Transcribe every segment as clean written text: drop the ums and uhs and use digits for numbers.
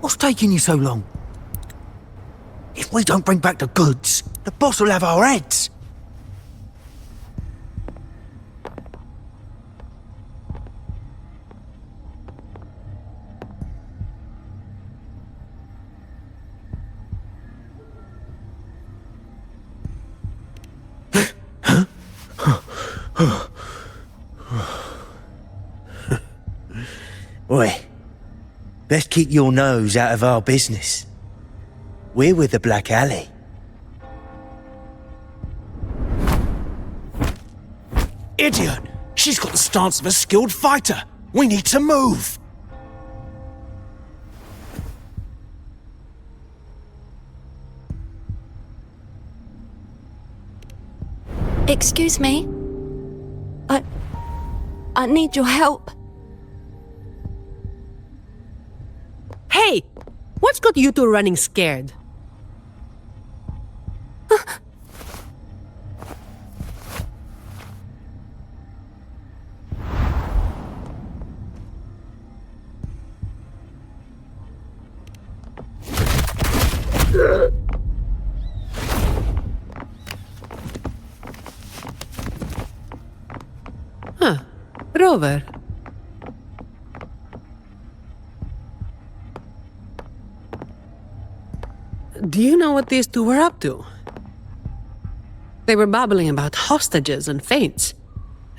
What's taking you so long? If we don't bring back the goods, the boss will have our heads. Oi, best keep your nose out of our business. We're with the Black Alley. Idiot! She's got the stance of a skilled fighter. We need to move. Excuse me? I need your help. Hey! What's got you two running scared? Huh. Rover. Do you know what these two were up to? They were babbling about hostages and feints,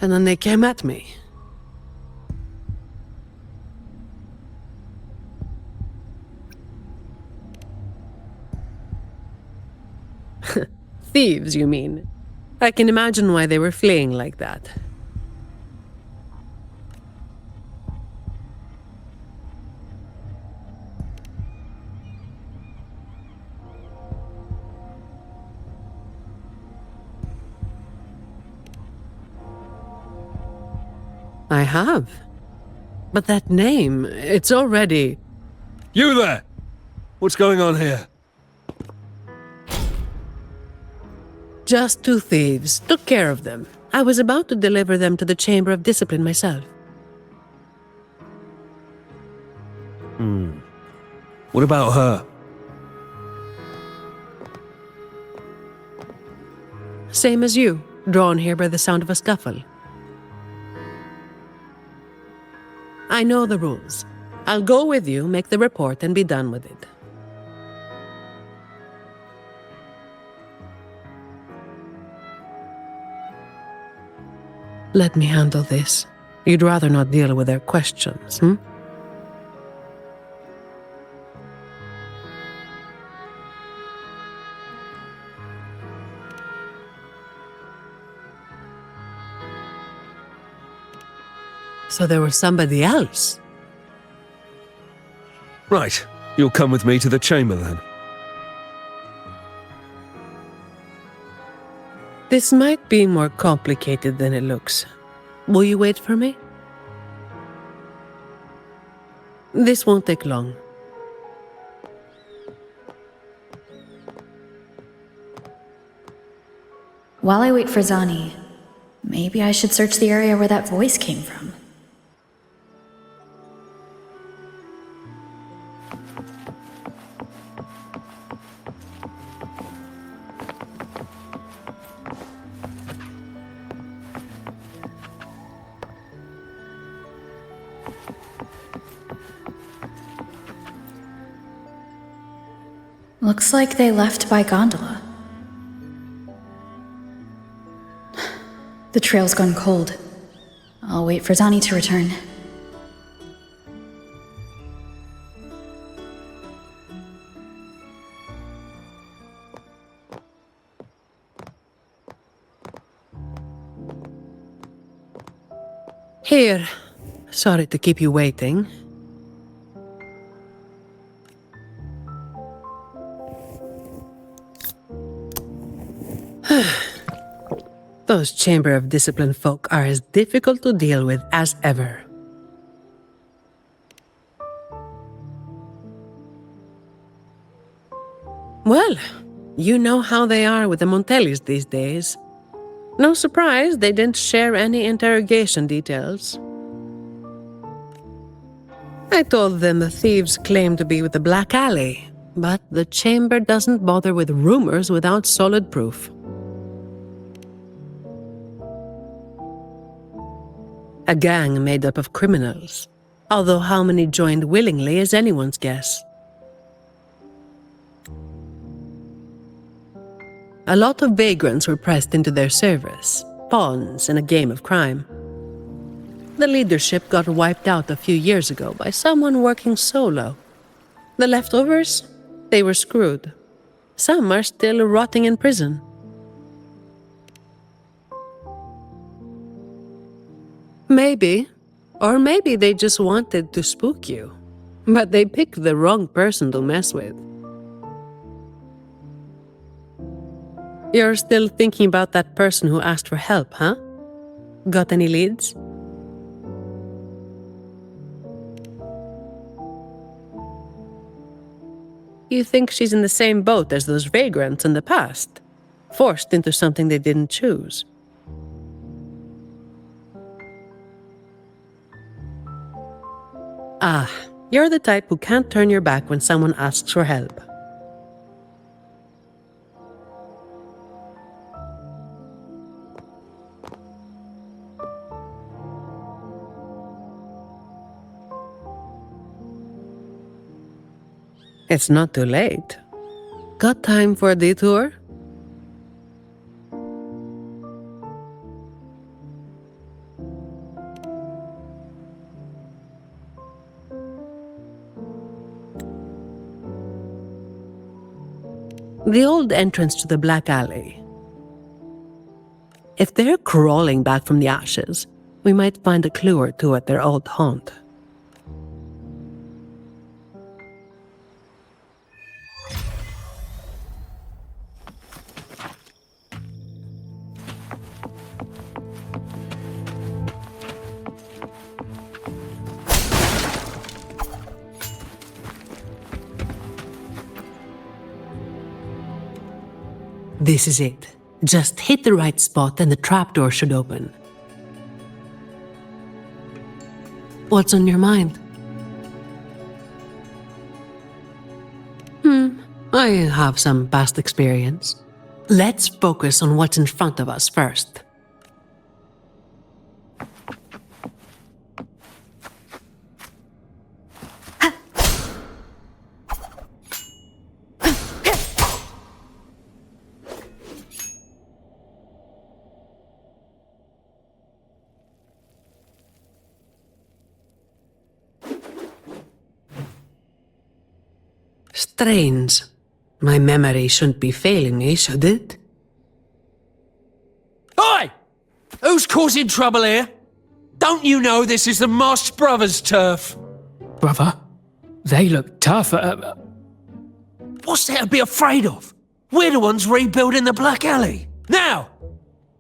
and then they came at me. Thieves, you mean? I can imagine why they were fleeing like that. I have. But that name, it's already... You there! What's going on here? Just two thieves. Took care of them. I was about to deliver them to the Chamber of Discipline myself. What about her? Same as you, drawn here by the sound of a scuffle. I know the rules. I'll go with you, make the report, and be done with it. Let me handle this. You'd rather not deal with their questions, hmm? So there was somebody else? Right, you'll come with me to the chamber then. This might be more complicated than it looks. Will you wait for me? This won't take long. While I wait for Zani, maybe I should search the area where that voice came from. Looks like they left by gondola. The trail's gone cold. I'll wait for Zani to return. Here. Sorry to keep you waiting. Those Chamber of Discipline folk are as difficult to deal with as ever. Well, you know how they are with the Montellis these days. No surprise they didn't share any interrogation details. I told them the thieves claimed to be with the Black Alley, but the chamber doesn't bother with rumors without solid proof. A gang made up of criminals, although how many joined willingly is anyone's guess. A lot of vagrants were pressed into their service, pawns in a game of crime. The leadership got wiped out a few years ago by someone working solo. The leftovers? They were screwed. Some are still rotting in prison. Maybe. Or maybe they just wanted to spook you. But they picked the wrong person to mess with. You're still thinking about that person who asked for help, huh? Got any leads? You think she's in the same boat as those vagrants in the past? Forced into something they didn't choose? Ah, you're the type who can't turn your back when someone asks for help. It's not too late. Got time for a detour? The old entrance to the Black Alley. If they're crawling back from the ashes, we might find a clue or two at their old haunt. This is it. Just hit the right spot and the trapdoor should open. What's on your mind? I have some past experience. Let's focus on what's in front of us first. Strange. My memory shouldn't be failing me, should it? Oi! Who's causing trouble here? Don't you know this is the Moss Brothers' turf? Brother, they look tough. What's there to be afraid of? We're the ones rebuilding the Black Alley. Now,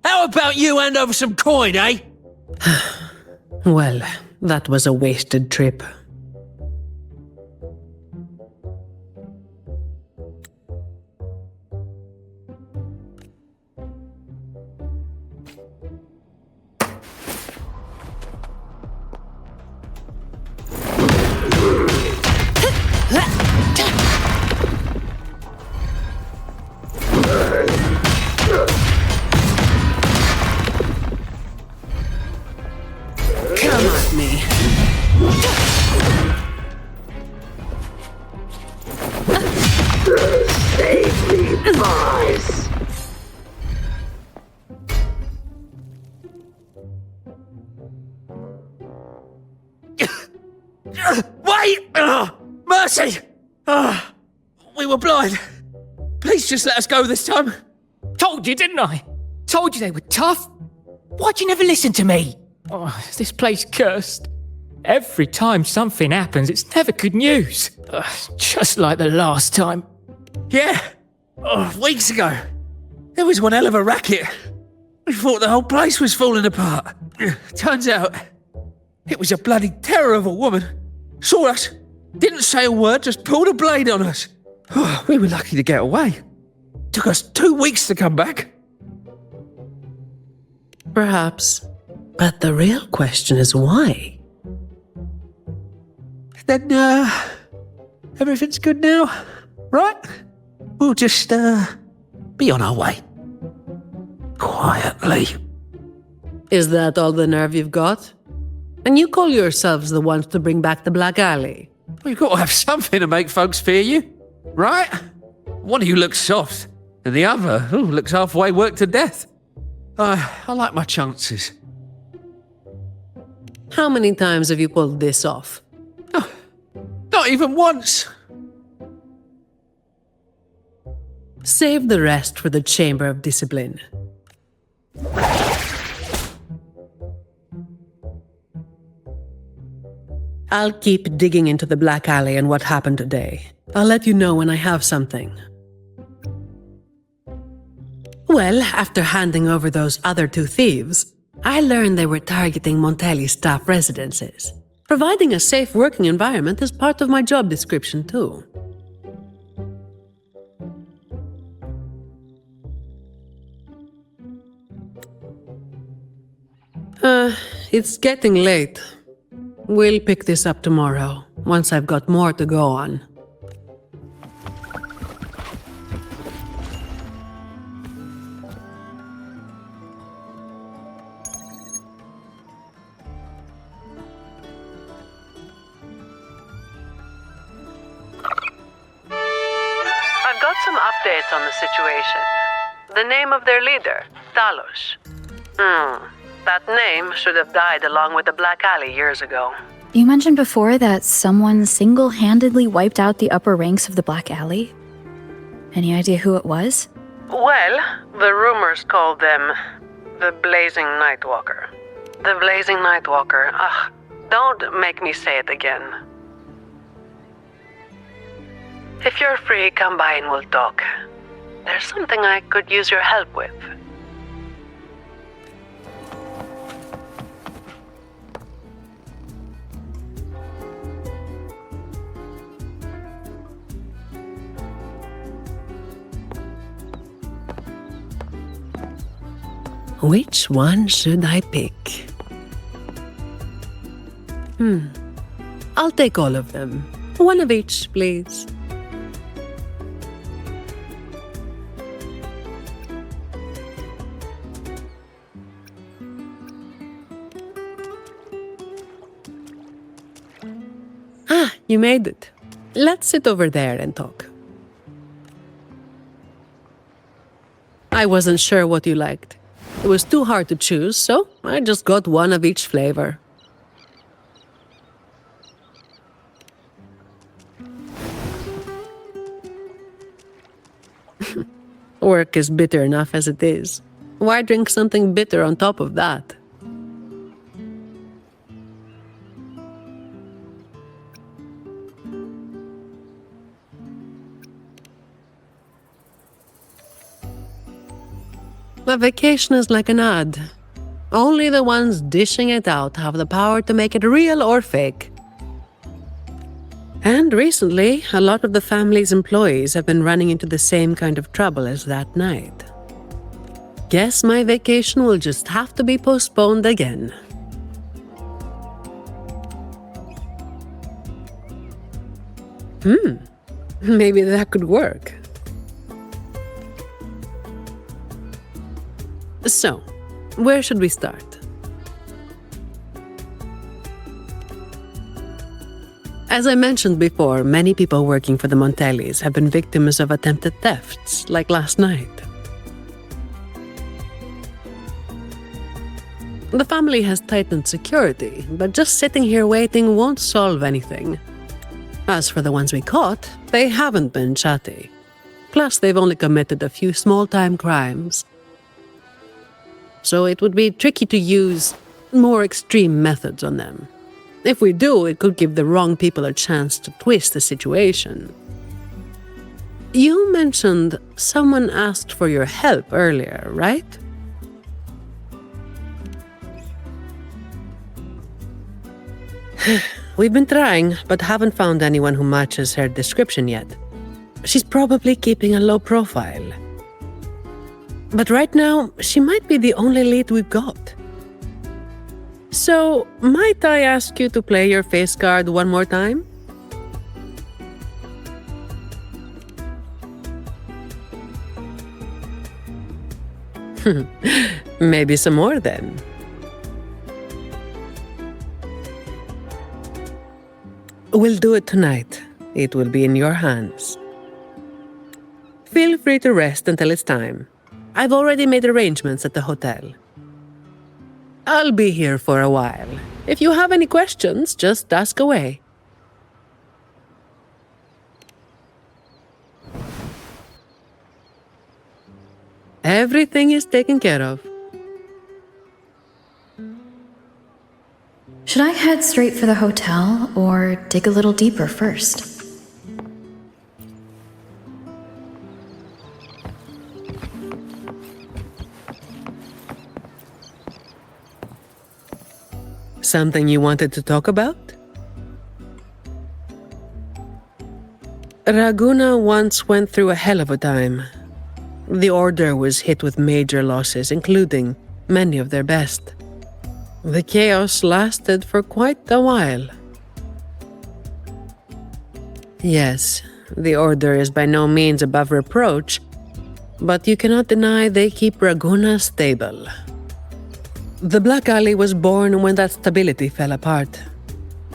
how about you hand over some coin, eh? Well, that was a wasted trip. Come at me. Save me, boys. Wait! Mercy! We were blind. Please just let us go this time. Told you, didn't I? Told you they were tough. Why'd you never listen to me? Oh, is this place cursed? Every time something happens, it's never good news. Just like the last time. Yeah. Weeks ago. There was one hell of a racket. We thought the whole place was falling apart. Turns out, it was a bloody terror of a woman. Saw us, didn't say a word, just pulled a blade on us. We were lucky to get away. Took us 2 weeks to come back. Perhaps. But the real question is why? then, everything's good now, right? We'll just, be on our way. Quietly. Is that all the nerve you've got? And you call yourselves the ones to bring back the Black Alley? Well, you've got to have something to make folks fear you, right? One of you looks soft, and the other looks halfway worked to death. I like my chances. How many times have you pulled this off? Oh, not even once. Save the rest for the Chamber of Discipline. I'll keep digging into the Black Alley and what happened today. I'll let you know when I have something. Well, after handing over those other two thieves, I learned they were targeting Montelli's staff residences. Providing a safe working environment is part of my job description, too. It's getting late. We'll pick this up tomorrow, once I've got more to go on. I've got some updates on the situation. The name of their leader, Talos. That name should have died along with the Black Alley years ago. You mentioned before that someone single-handedly wiped out the upper ranks of the Black Alley. Any idea who it was? Well, the rumors called them the Blazing Nightwalker. The Blazing Nightwalker. Don't make me say it again. If you're free, come by and we'll talk. There's something I could use your help with. Which one should I pick? I'll take all of them. One of each, please. You made it. Let's sit over there and talk. I wasn't sure what you liked. It was too hard to choose, so I just got one of each flavor. Work is bitter enough as it is. Why drink something bitter on top of that? A vacation is like an ad. Only the ones dishing it out have the power to make it real or fake. And recently, a lot of the family's employees have been running into the same kind of trouble as that night. Guess my vacation will just have to be postponed again. Maybe that could work. So, where should we start? As I mentioned before, many people working for the Montellis have been victims of attempted thefts, like last night. The family has tightened security, but just sitting here waiting won't solve anything. As for the ones we caught, they haven't been chatty. Plus, they've only committed a few small-time crimes. So it would be tricky to use more extreme methods on them. If we do, it could give the wrong people a chance to twist the situation. You mentioned someone asked for your help earlier, right? We've been trying, but haven't found anyone who matches her description yet. She's probably keeping a low profile. But right now, she might be the only lead we've got. So, might I ask you to play your face card one more time? Maybe some more then. We'll do it tonight. It will be in your hands. Feel free to rest until it's time. I've already made arrangements at the hotel. I'll be here for a while. If you have any questions, just ask away. Everything is taken care of. Should I head straight for the hotel or dig a little deeper first? Something you wanted to talk about? Raguna once went through a hell of a time. The Order was hit with major losses, including many of their best. The chaos lasted for quite a while. Yes, the Order is by no means above reproach, but you cannot deny they keep Raguna stable. The Black Alley was born when that stability fell apart.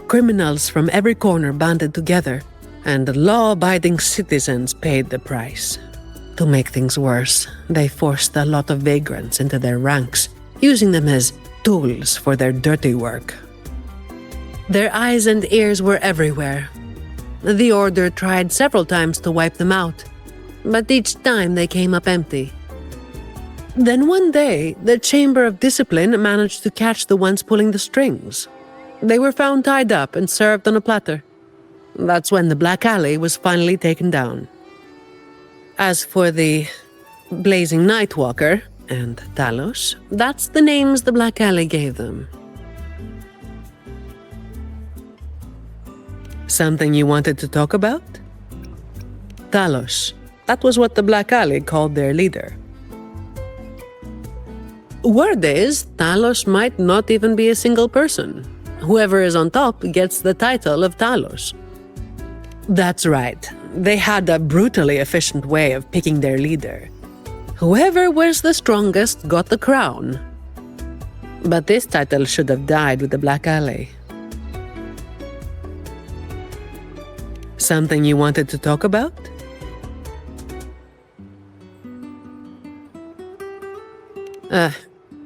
Criminals from every corner banded together, and law-abiding citizens paid the price. To make things worse, they forced a lot of vagrants into their ranks, using them as tools for their dirty work. Their eyes and ears were everywhere. The Order tried several times to wipe them out, but each time they came up empty. Then one day, the Chamber of Discipline managed to catch the ones pulling the strings. They were found tied up and served on a platter. That's when the Black Alley was finally taken down. As for the Blazing Nightwalker and Talos, that's the names the Black Alley gave them. Something you wanted to talk about? Talos. That was what the Black Alley called their leader. Word is, Talos might not even be a single person. Whoever is on top gets the title of Talos. That's right. They had a brutally efficient way of picking their leader. Whoever was the strongest got the crown. But this title should have died with the Black Alley. Something you wanted to talk about?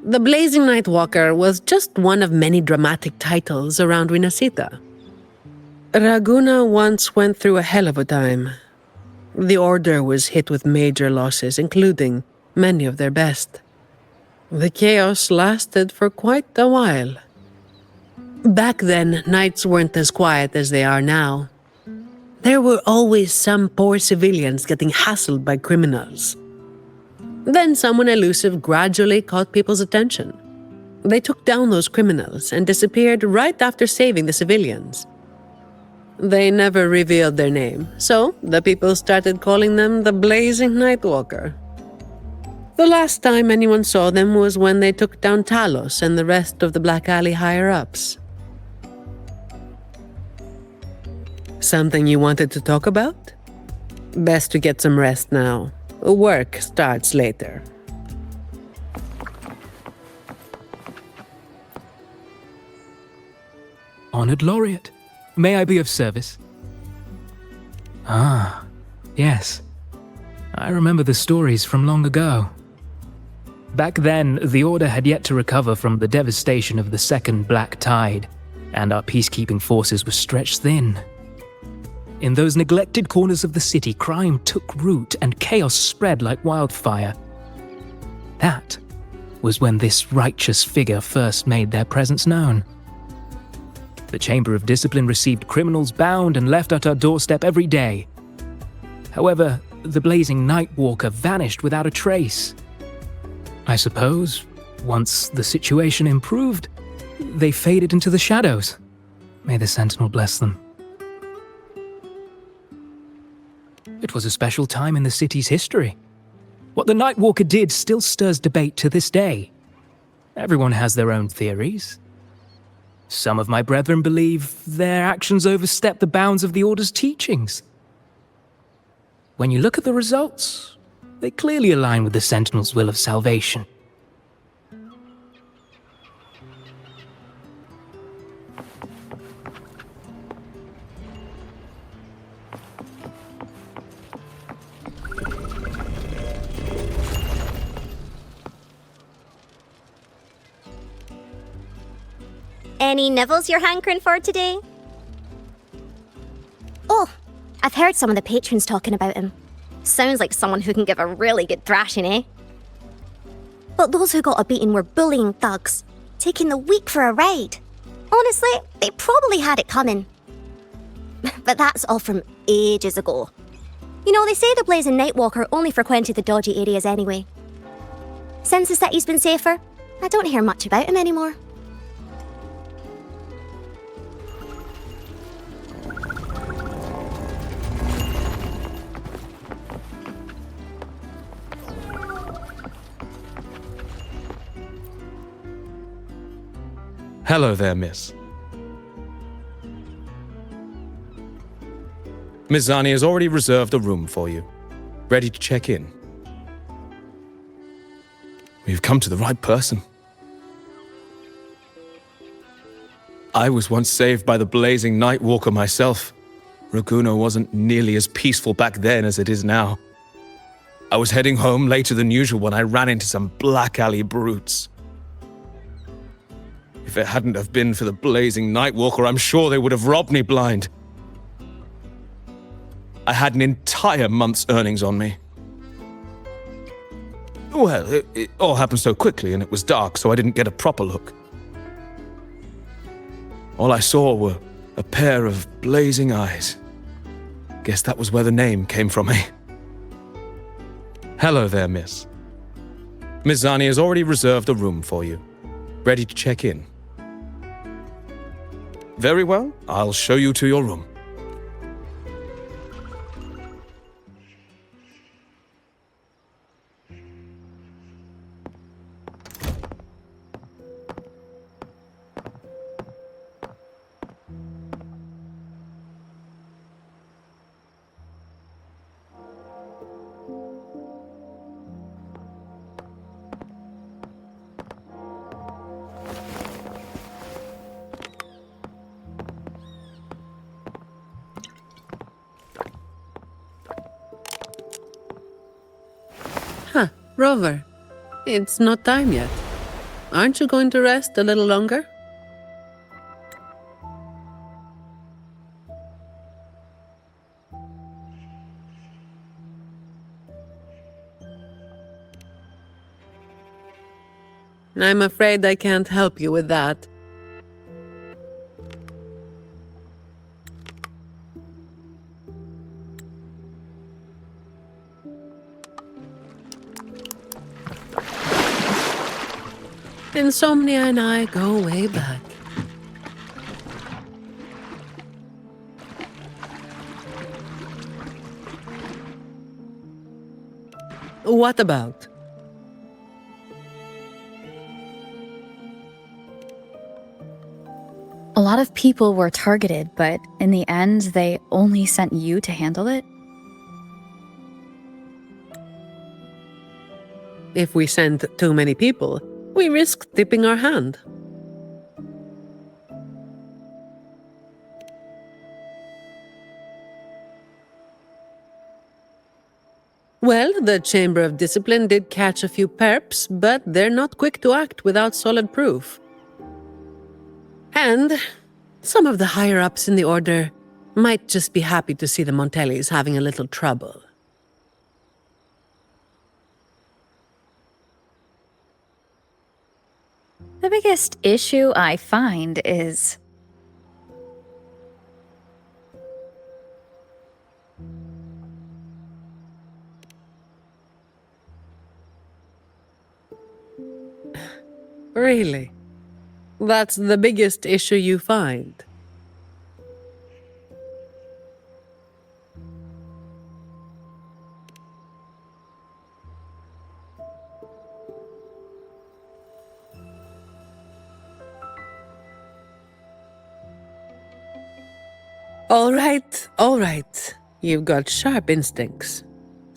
The Blazing Nightwalker was just one of many dramatic titles around Winasita. Raguna once went through a hell of a time. The Order was hit with major losses, including many of their best. The chaos lasted for quite a while. Back then, nights weren't as quiet as they are now. There were always some poor civilians getting hassled by criminals. Then someone elusive gradually caught people's attention. They took down those criminals and disappeared right after saving the civilians. They never revealed their name, so the people started calling them the Blazing Nightwalker. The last time anyone saw them was when they took down Talos and the rest of the Black Alley higher-ups. Something you wanted to talk about? Best to get some rest now. Work starts later. Honored Laureate, may I be of service? Ah, yes. I remember the stories from long ago. Back then, the Order had yet to recover from the devastation of the Second Black Tide, and our peacekeeping forces were stretched thin. In those neglected corners of the city, crime took root and chaos spread like wildfire. That was when this righteous figure first made their presence known. The Chamber of Discipline received criminals bound and left at our doorstep every day. However, the Blazing Nightwalker vanished without a trace. I suppose, once the situation improved, they faded into the shadows. May the Sentinel bless them. It was a special time in the city's history. What the Nightwalker did still stirs debate to this day. Everyone has their own theories. Some of my brethren believe their actions overstep the bounds of the Order's teachings. When you look at the results, They clearly align with the Sentinel's will of salvation. Any nibbles you're hankering for today? Oh, I've heard some of the patrons talking about him. Sounds like someone who can give a really good thrashing, eh? But those who got a beating were bullying thugs, taking the weak for a ride. Honestly, they probably had it coming. But that's all from ages ago. You know, they say the Blazing Nightwalker only frequented the dodgy areas anyway. Since the city's been safer, I don't hear much about him anymore. Hello there, miss. Miss Zani has already reserved a room for you. Ready to check in. We've come to the right person. I was once saved by the Blazing Nightwalker myself. Raguno wasn't nearly as peaceful back then as it is now. I was heading home later than usual when I ran into some black alley brutes. If it hadn't have been for the Blazing Nightwalker, I'm sure they would have robbed me blind. I had an entire month's earnings on me. Well, it all happened so quickly and it was dark, so I didn't get a proper look. All I saw were a pair of blazing eyes. Guess that was where the name came from, eh? Hello there, miss. Miss Zani has already reserved a room for you. Ready to check in. Very well, I'll show you to your room. Rover, it's not time yet. Aren't you going to rest a little longer? I'm afraid I can't help you with that. Insomnia and I go way back. What about? A lot of people were targeted, but in the end, they only sent you to handle it? If we send too many people, we risk tipping our hand. Well, the Chamber of Discipline did catch a few perps, but they're not quick to act without solid proof. And some of the higher-ups in the Order might just be happy to see the Montellis having a little trouble. The biggest issue I find is... Really? That's the biggest issue you find? All right. You've got sharp instincts.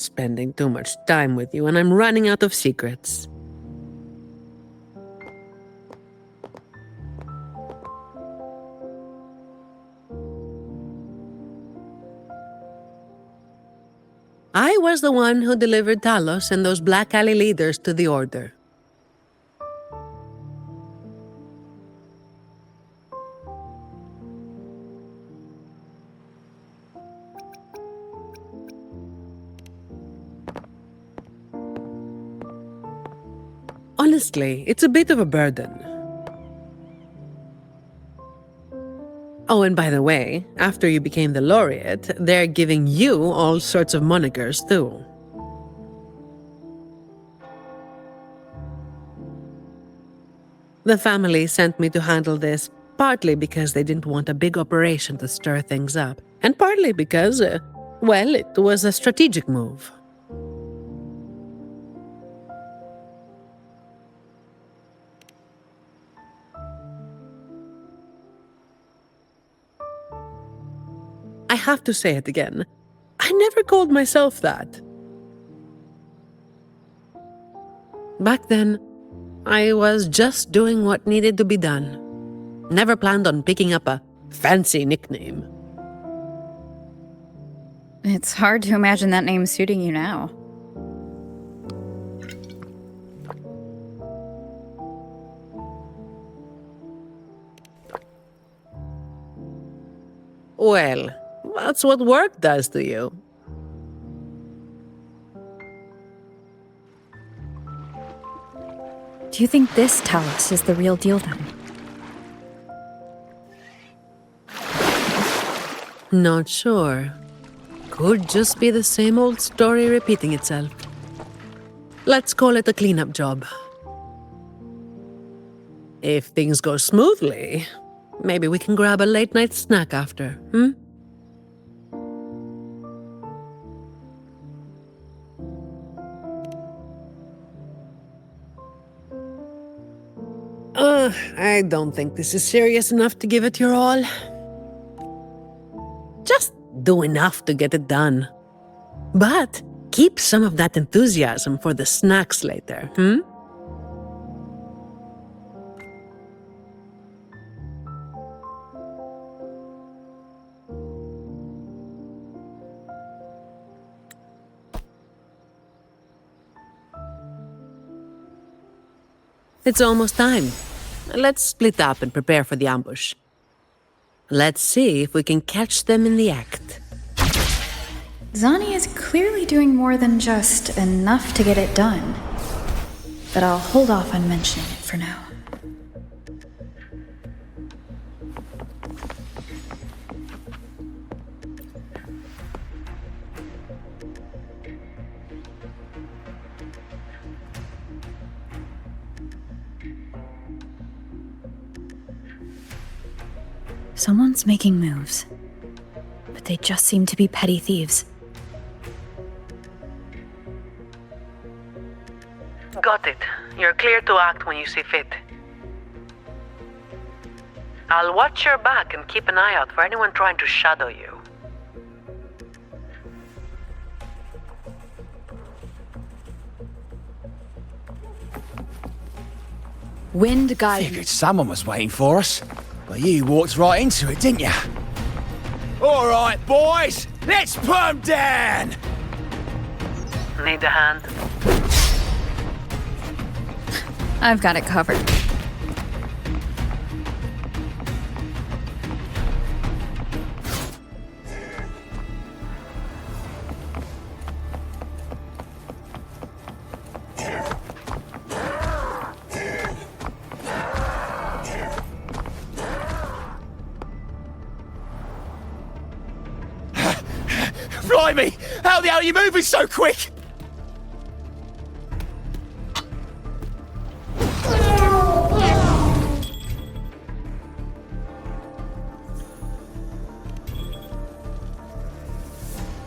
spending too much time with you and I'm running out of secrets. I was the one who delivered Talos and those Black Alley leaders to the Order. Honestly, it's a bit of a burden. Oh, and by the way, after you became the laureate, they're giving you all sorts of monikers, too. The family sent me to handle this, partly because they didn't want a big operation to stir things up, and partly because, well, it was a strategic move. I have to say it again. I never called myself that. Back then, I was just doing what needed to be done. Never planned on picking up a fancy nickname. It's hard to imagine that name suiting you now. Well, that's what work does to you. Do you think this Talos is the real deal then? Not sure. Could just be the same old story repeating itself. Let's call it a cleanup job. If things go smoothly, maybe we can grab a late-night snack after, I don't think this is serious enough to give it your all. Just do enough to get it done. But keep some of that enthusiasm for the snacks later, It's almost time. Let's split up and prepare for the ambush. Let's see if we can catch them in the act. Zani is clearly doing more than just enough to get it done. But I'll hold off on mentioning it for now. Someone's making moves, but they just seem to be petty thieves. Got it. You're clear to act when you see fit. I'll watch your back and keep an eye out for anyone trying to shadow you. Wind guide. Figured someone was waiting for us, but you walked right into it, didn't you? All right, boys, let's put 'em down! Need a hand? I've got it covered. Blimey! How the hell are you moving so quick?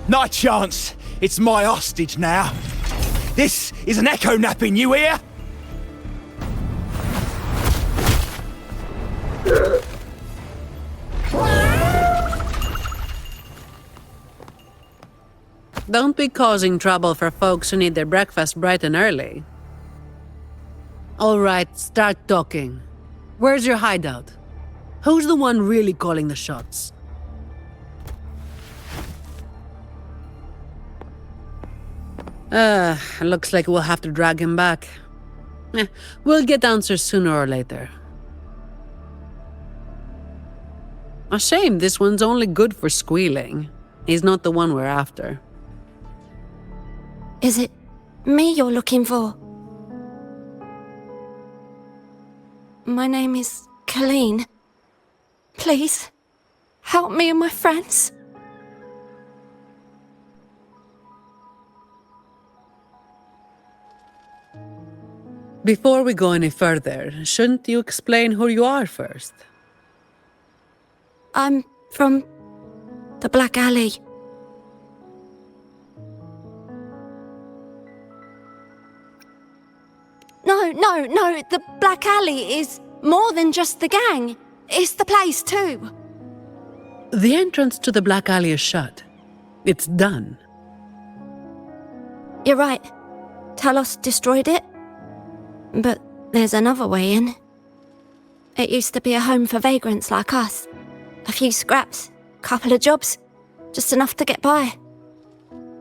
Not a chance. It's my hostage now. This is an echo napping, you hear? Don't be causing trouble for folks who need their breakfast bright and early. All right, start talking. Where's your hideout? Who's the one really calling the shots? Looks like we'll have to drag him back. We'll get answers sooner or later. A shame this one's only good for squealing. He's not the one we're after. Is it me you're looking for? My name is Colleen. Please, help me and my friends. Before we go any further, shouldn't you explain who you are first? I'm from the Black Alley. No, the Black Alley is more than just the gang. It's the place too. The entrance to the Black Alley is shut. It's done. You're right. Talos destroyed it. But there's another way in. It used to be a home for vagrants like us. A few scraps, couple of jobs, just enough to get by.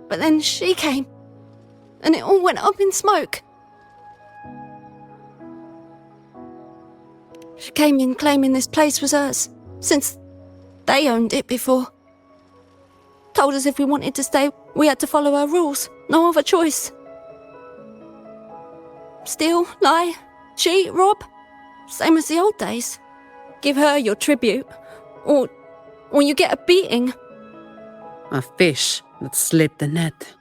But then she came, and it all went up in smoke. She came in claiming this place was hers, since they owned it before. Told us if we wanted to stay, we had to follow her rules, no other choice. Steal, lie, cheat, rob, same as the old days. Give her your tribute, or you get a beating. A fish that slipped the net.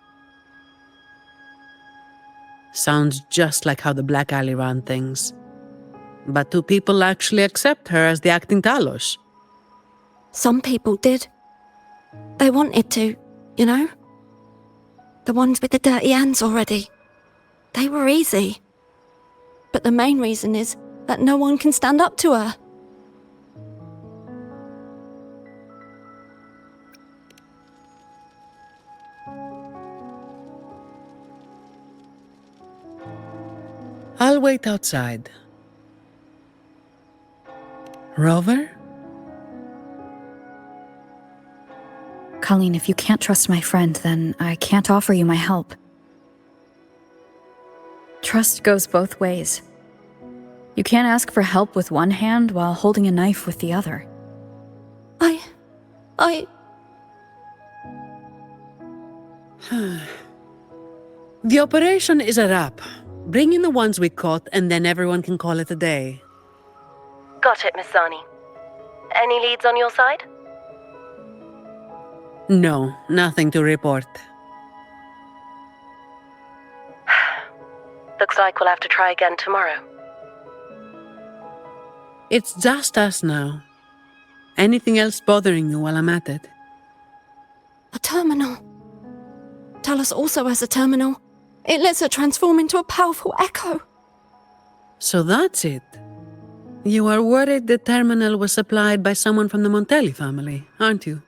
Sounds just like how the Black Alley ran things. But do people actually accept her as the acting Talos? Some people did. They wanted to, you know? The ones with the dirty hands already. They were easy. But the main reason is that no one can stand up to her. I'll wait outside. Rover? Colleen, if you can't trust my friend, then I can't offer you my help. Trust goes both ways. You can't ask for help with one hand while holding a knife with the other. The operation is a wrap. Bring in the ones we caught, and then everyone can call it a day. Got it, Miss Zani. Any leads on your side? No, nothing to report. Looks like we'll have to try again tomorrow. It's just us now. Anything else bothering you while I'm at it? A terminal. Talos also has a terminal. It lets her transform into a powerful echo. So that's it. You are worried the terminal was supplied by someone from the Montelli family, aren't you?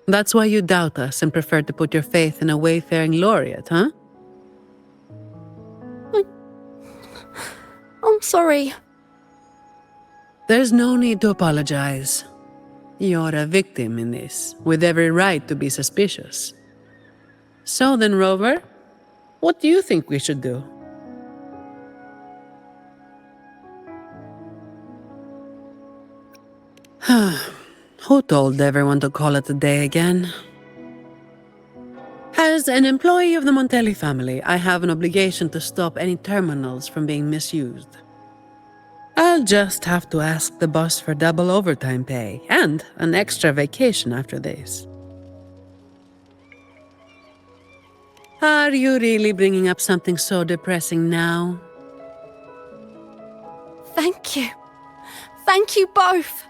That's why you doubt us and prefer to put your faith in a wayfaring laureate, huh? I'm sorry. There's no need to apologize. You're a victim in this, with every right to be suspicious. So then, Rover, what do you think we should do? Who told everyone to call it a day again? As an employee of the Montelli family, I have an obligation to stop any terminals from being misused. I'll just have to ask the boss for double overtime pay and an extra vacation after this. Are you really bringing up something so depressing now? Thank you. Thank you both.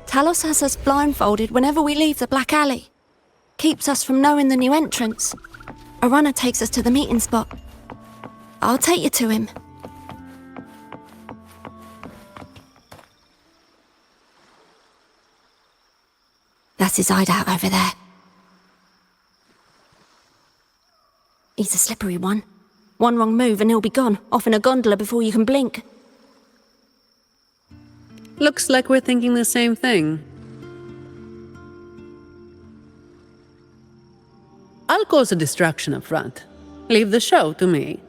Talos has us blindfolded whenever we leave the Black Alley. Keeps us from knowing the new entrance. A runner takes us to the meeting spot. I'll take you to him. Gus's hideout over there. He's a slippery one. One wrong move and he'll be gone, off in a gondola before you can blink. Looks like we're thinking the same thing. I'll cause a distraction up front. Leave the show to me.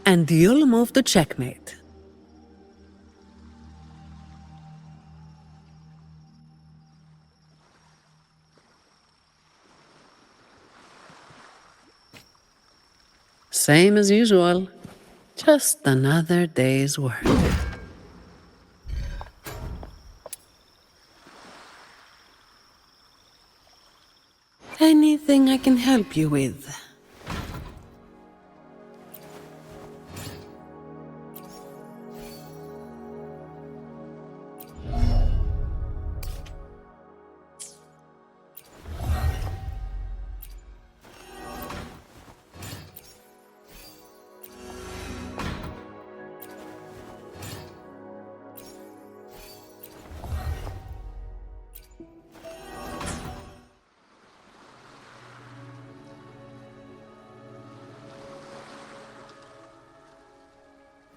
And you'll move to checkmate. Same as usual. Just another day's work. Anything I can help you with?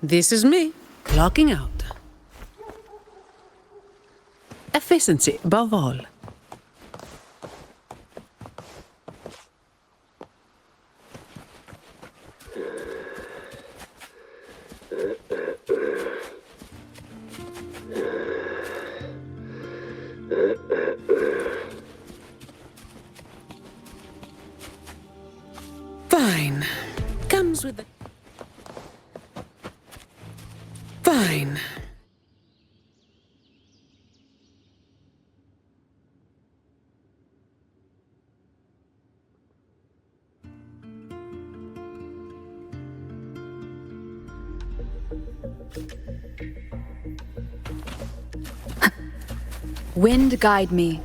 This is me, clocking out. Efficiency above all. Fine. Comes with the... Fine. Wind guide me.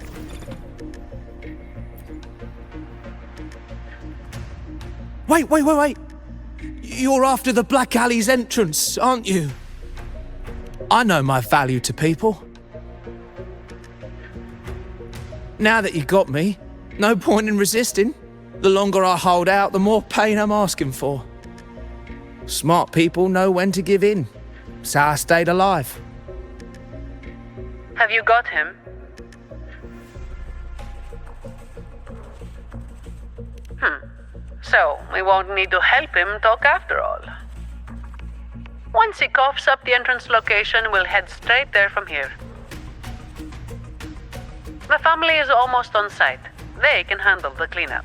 Wait. You're after the Black Alley's entrance, aren't you? I know my value to people. Now that you got me, no point in resisting. The longer I hold out, the more pain I'm asking for. Smart people know when to give in. It's how I stayed alive. Have you got him? So, we won't need to help him talk after all. Once he coughs up the entrance location, we'll head straight there from here. The family is almost on site. They can handle the cleanup.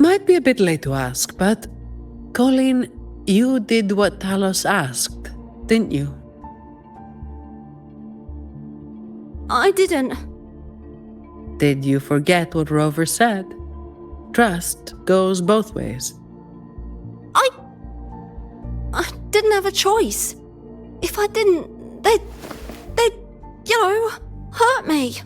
Might be a bit late to ask, but Colleen, you did what Talos asked, didn't you? I didn't. Did you forget what Rover said? Trust goes both ways. I didn't have a choice. If I didn't, they'd, hurt me.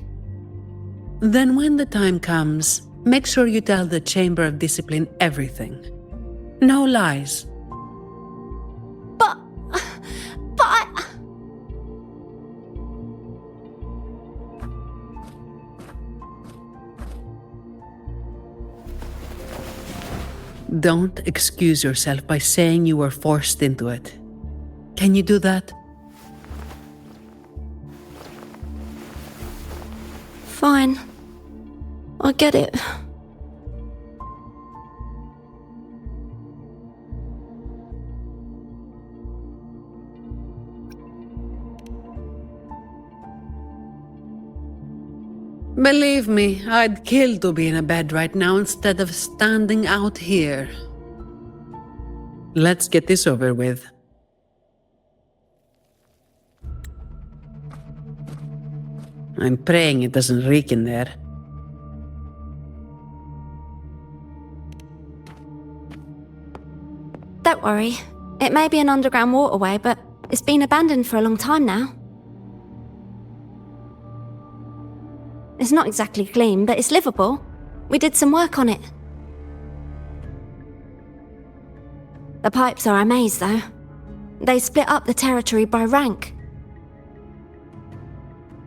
Then when the time comes, make sure you tell the Chamber of Discipline everything. No lies. But I... Don't excuse yourself by saying you were forced into it. Can you do that? Fine. I get it. Believe me, I'd kill to be in a bed right now instead of standing out here. Let's get this over with. I'm praying it doesn't reek in there. Don't worry. It may be an underground waterway, but it's been abandoned for a long time now. It's not exactly clean, but it's livable. We did some work on it. The pipes are a maze, though. They split up the territory by rank.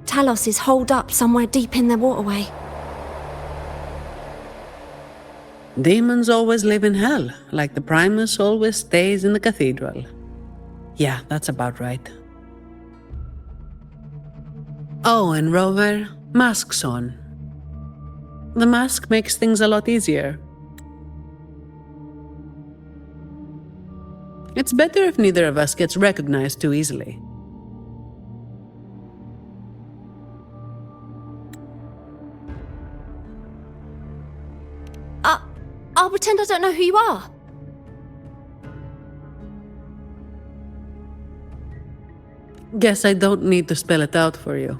Talos is holed up somewhere deep in the waterway. Demons always live in hell, like the Primus always stays in the cathedral. Yeah, that's about right. Oh, and Rover, mask's on. The mask makes things a lot easier. It's better if neither of us gets recognized too easily. I'll pretend I don't know who you are. Guess I don't need to spell it out for you.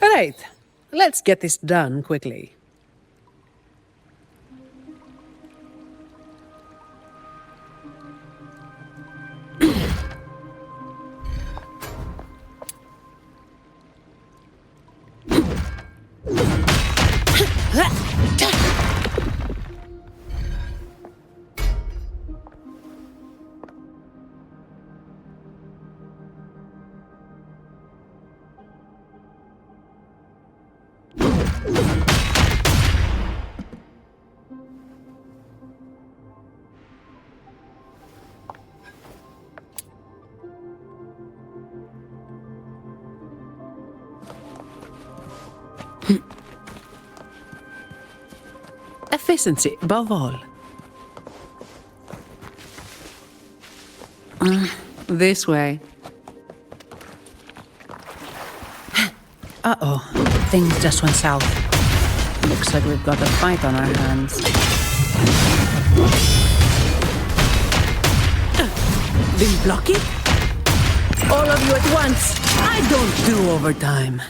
Right, let's get this done quickly. Efficiency above all. This way. Uh-oh, things just went south. Looks like we've got a fight on our hands. Didn't block it? All of you at once. I don't do overtime.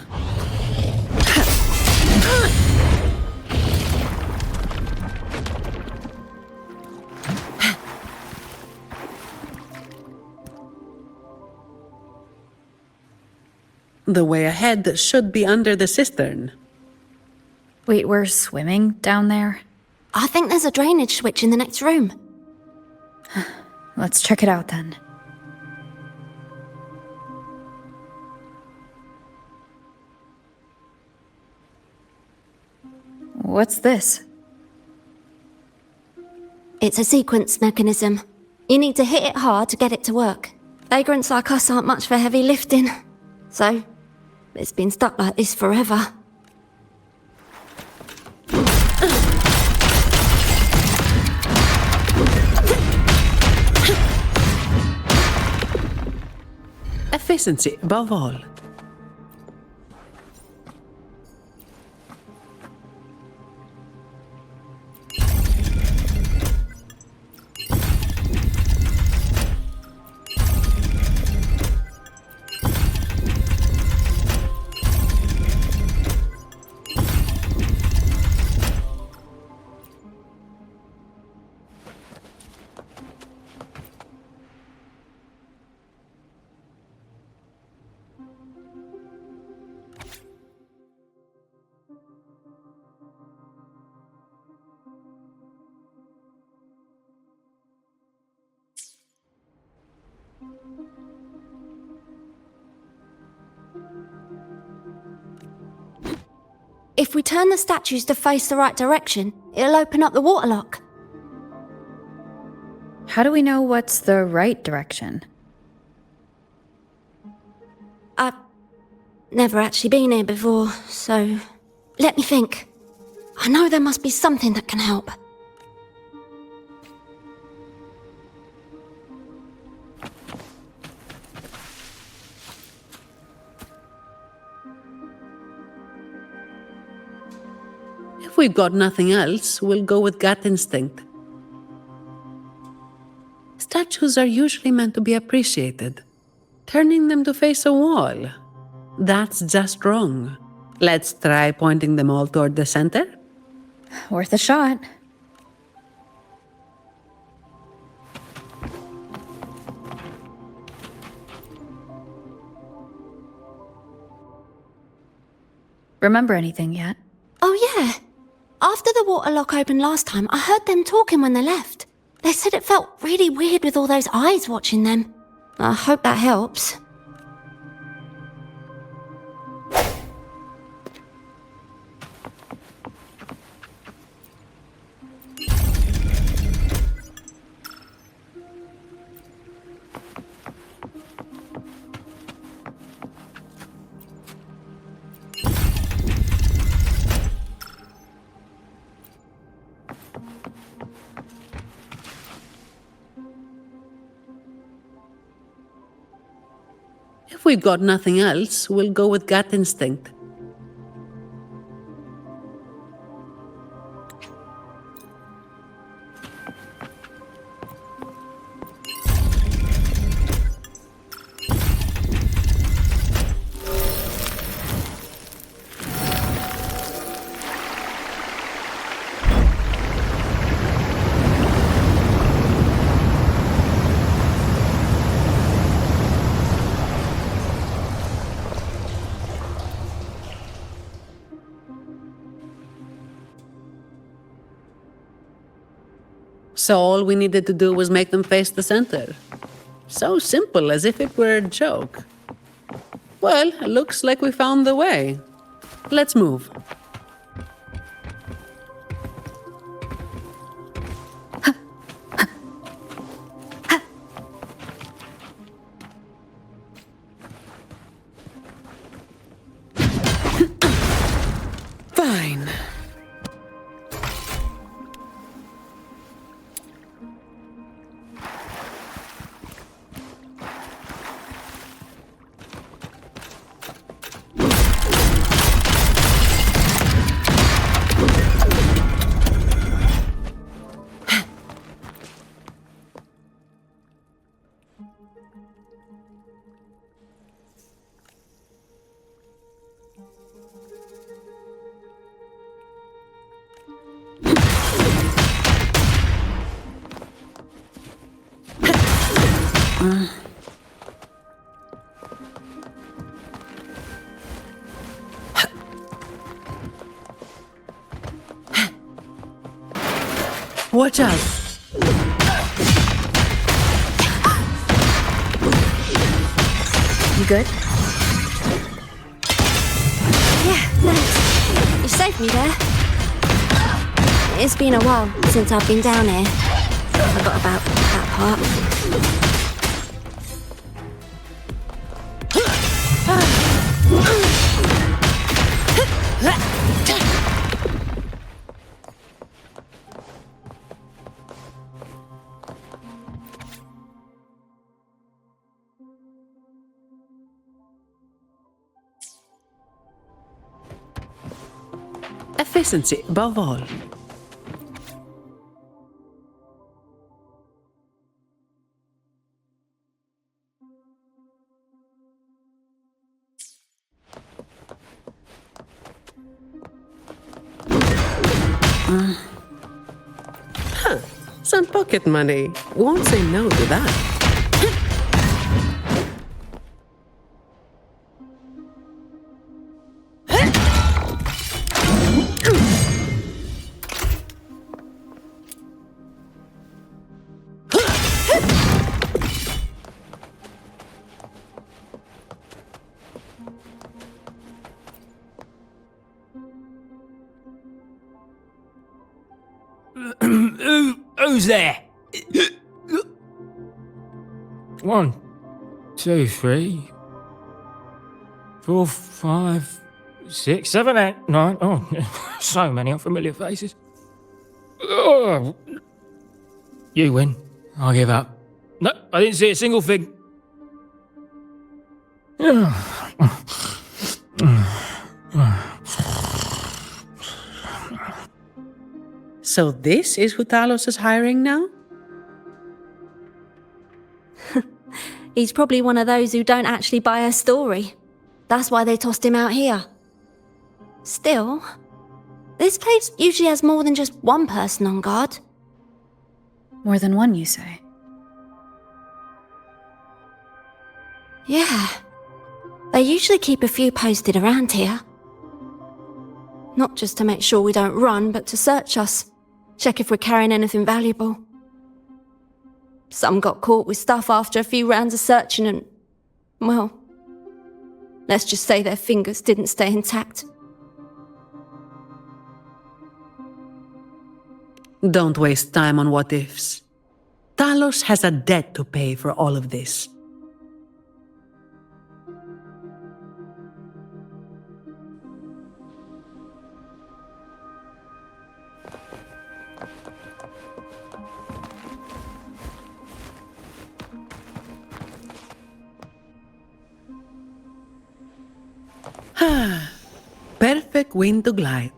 The way ahead should be under the cistern. Wait, we're swimming down there? I think there's a drainage switch in the next room. Let's check it out then. What's this? It's a sequence mechanism. You need to hit it hard to get it to work. Vagrants like us aren't much for heavy lifting. So, it's been stuck like this forever. Efficiency above all. If we turn the statues to face the right direction, it'll open up the waterlock. How do we know what's the right direction? I've never actually been here before, so let me think. I know there must be something that can help. If we've got nothing else, we'll go with gut instinct. Statues are usually meant to be appreciated. Turning them to face a wall, that's just wrong. Let's try pointing them all toward the center. Worth a shot. Remember anything yet? Oh yeah. After the water lock opened last time, I heard them talking when they left. They said it felt really weird with all those eyes watching them. I hope that helps. If we've got nothing else, we'll go with gut instinct. So all we needed to do was make them face the center. So simple, as if it were a joke. Well, looks like we found the way. Let's move. Fine. Watch out! You good? Yeah, thanks. You saved me there. It's been a while since I've been down here. I forgot about that part. Efficiency above all. Some pocket money. Won't say no to that. Who's there? 1, 2, 3, 4, 5, 6, 7, 8, 9. Oh, so many unfamiliar faces. Oh. You win. I'll give up. No, I didn't see a single thing. So this is who Talos is hiring now? He's probably one of those who don't actually buy a story. That's why they tossed him out here. Still, this place usually has more than just one person on guard. More than one, you say? Yeah. They usually keep a few posted around here. Not just to make sure we don't run, but to search us. Check if we're carrying anything valuable. Some got caught with stuff after a few rounds of searching and, well, let's just say their fingers didn't stay intact. Don't waste time on what-ifs. Talos has a debt to pay for all of this. Perfect wind to glide.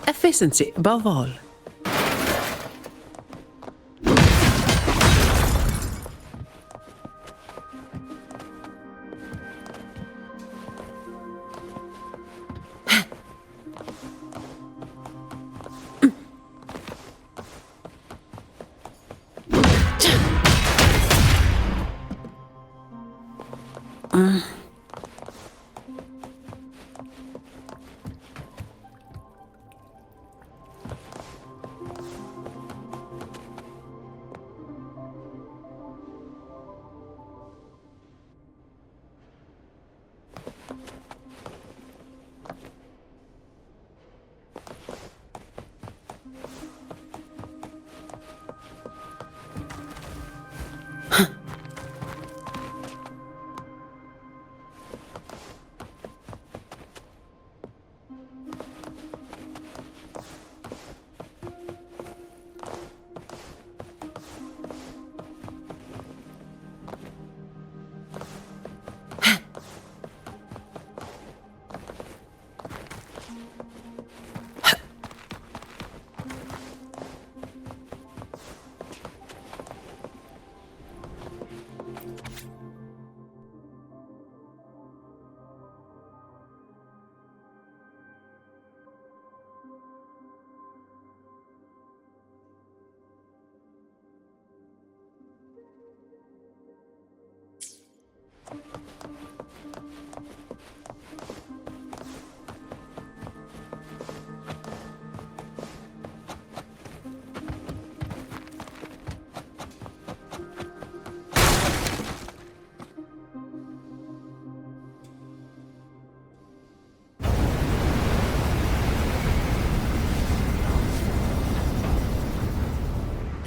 Efficiency above all.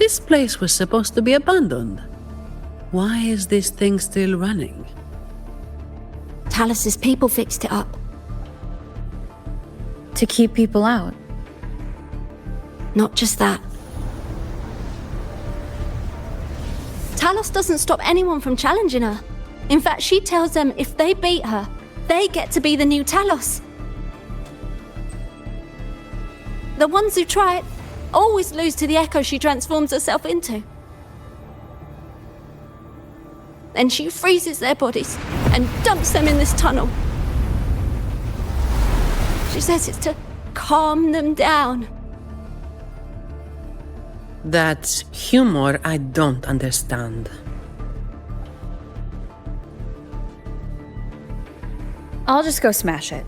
This place was supposed to be abandoned. Why is this thing still running? Talos's people fixed it up. To keep people out. Not just that. Talos doesn't stop anyone from challenging her. In fact, she tells them if they beat her, they get to be the new Talos. The ones who try it always lose to the echo she transforms herself into. Then she freezes their bodies and dumps them in this tunnel. She says it's to calm them down. That's humor I don't understand. I'll just go smash it.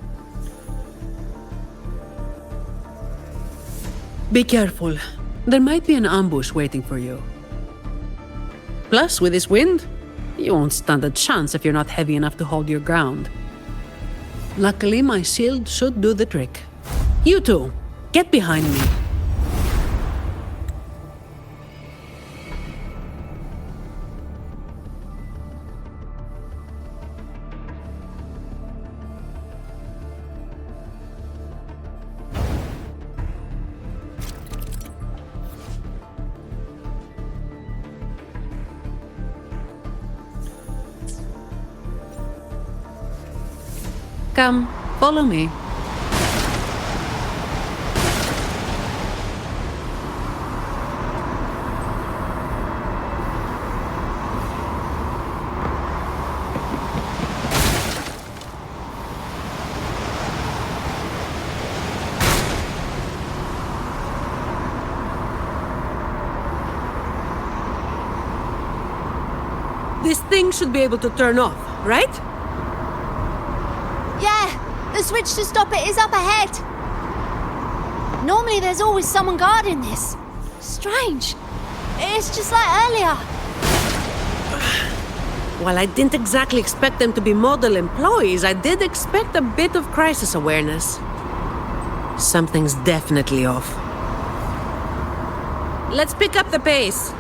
Be careful. There might be an ambush waiting for you. Plus, with this wind, You won't stand a chance if you're not heavy enough to hold your ground. Luckily, my shield should do the trick. You two, get behind me. Come, follow me. This thing should be able to turn off, right? Yeah, the switch to stop it is up ahead. Normally there's always someone guarding this. Strange. It's just like earlier. While I didn't exactly expect them to be model employees, I did expect a bit of crisis awareness. Something's definitely off. Let's pick up the pace.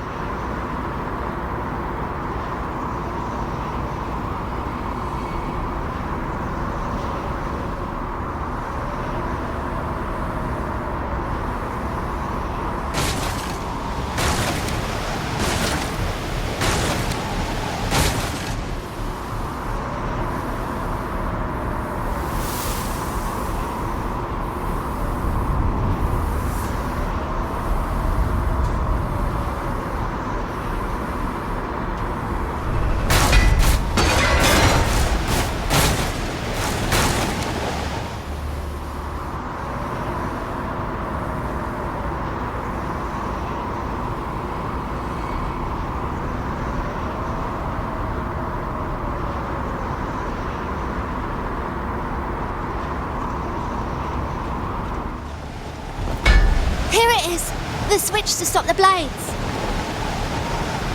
Here it is! The switch to stop the blades.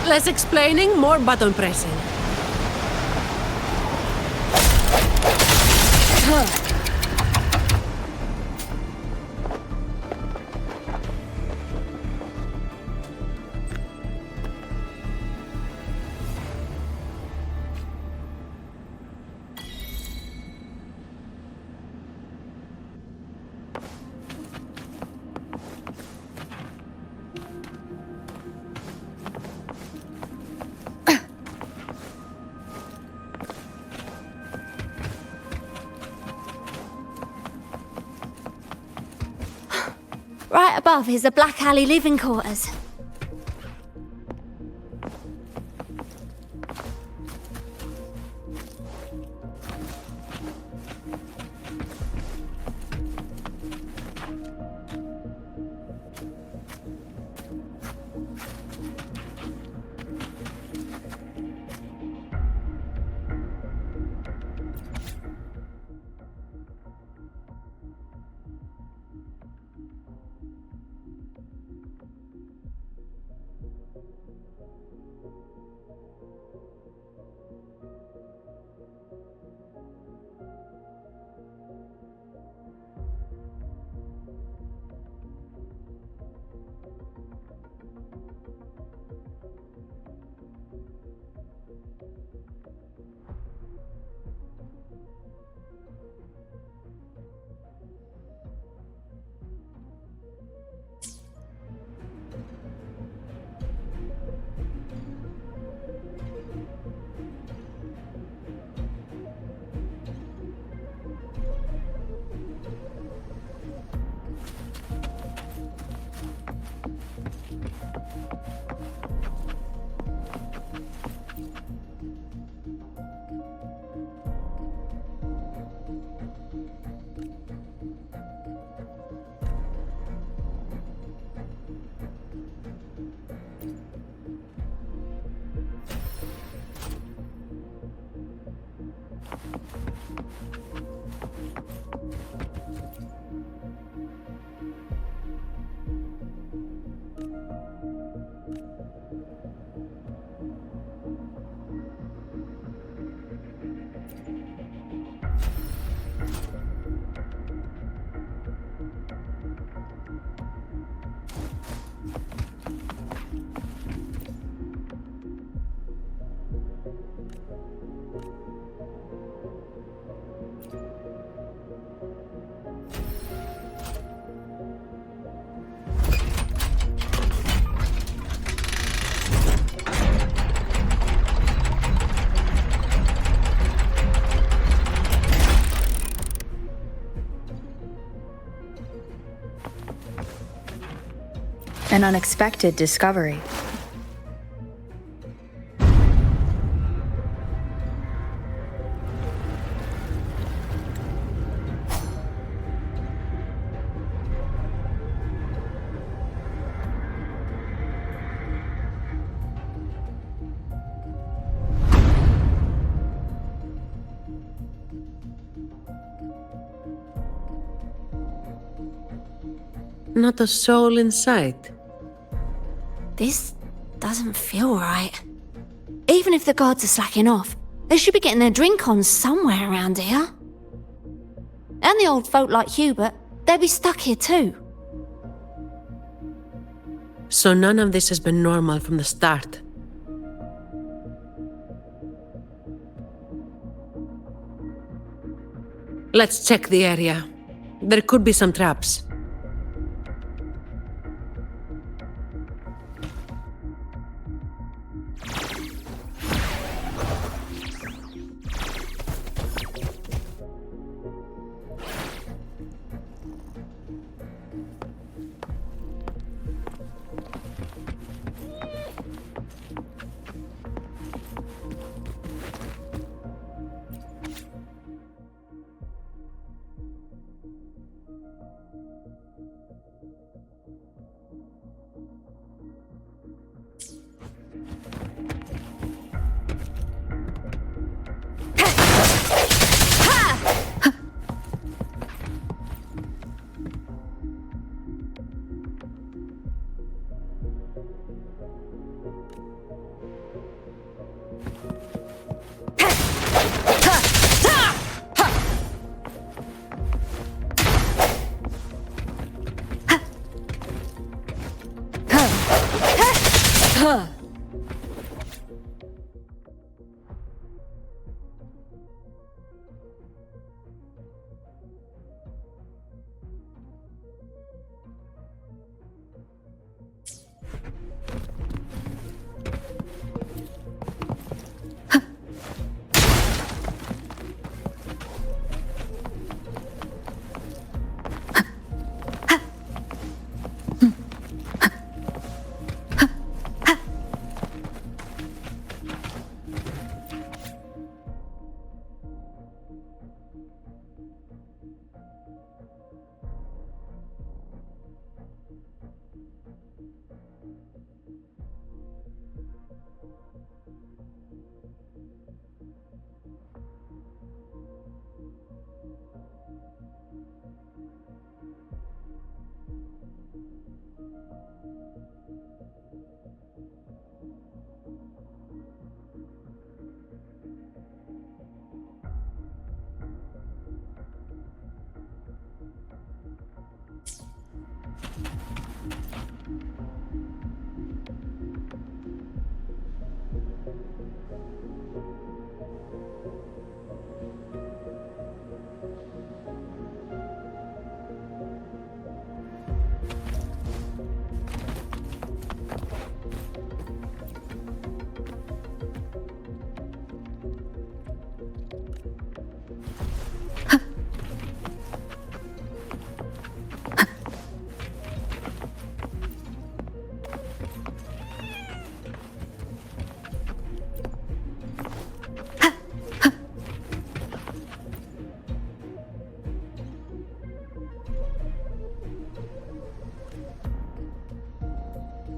Less explaining, more button pressing. Right above is the Black Alley living quarters. An unexpected discovery. Not a soul in sight. This doesn't feel right. Even if the guards are slacking off, they should be getting their drink on somewhere around here. And the old folk like Hubert, they'll be stuck here too. So none of this has been normal from the start. Let's check the area. There could be some traps.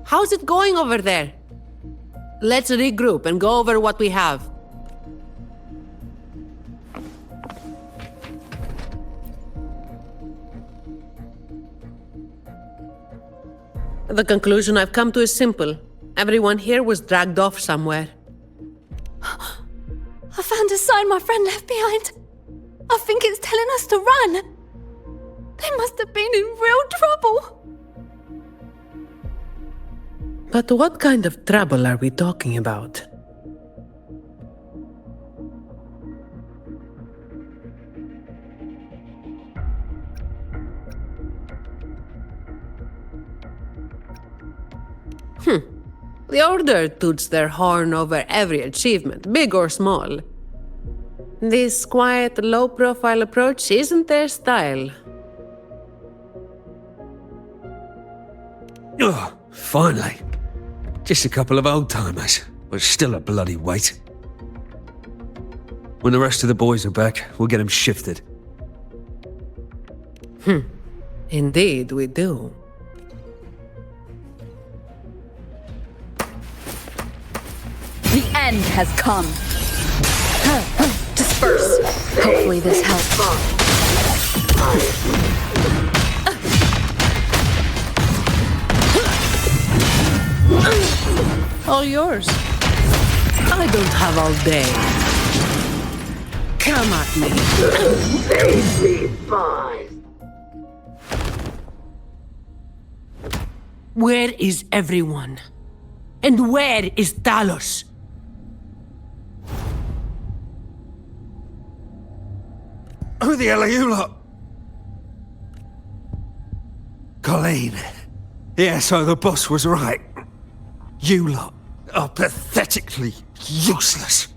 How's it going over there? Let's regroup and go over what we have. The conclusion I've come to is simple. Everyone here was dragged off somewhere. I found a sign my friend left behind. I think it's telling us to run. They must have been in real trouble. But what kind of trouble are we talking about? The Order toots their horn over every achievement, big or small. This quiet, low-profile approach isn't their style. Ugh, Finally. Just a couple of old-timers, but still a bloody weight. When the rest of the boys are back, we'll get them shifted. Indeed, we do. The end has come. Disperse. Hopefully this helps. All yours. I don't have all day. Come at me. Save me, boys. Where is everyone? And where is Talos? Who the hell are you lot? Colleen. Yeah, so the boss was right. You lot are pathetically useless.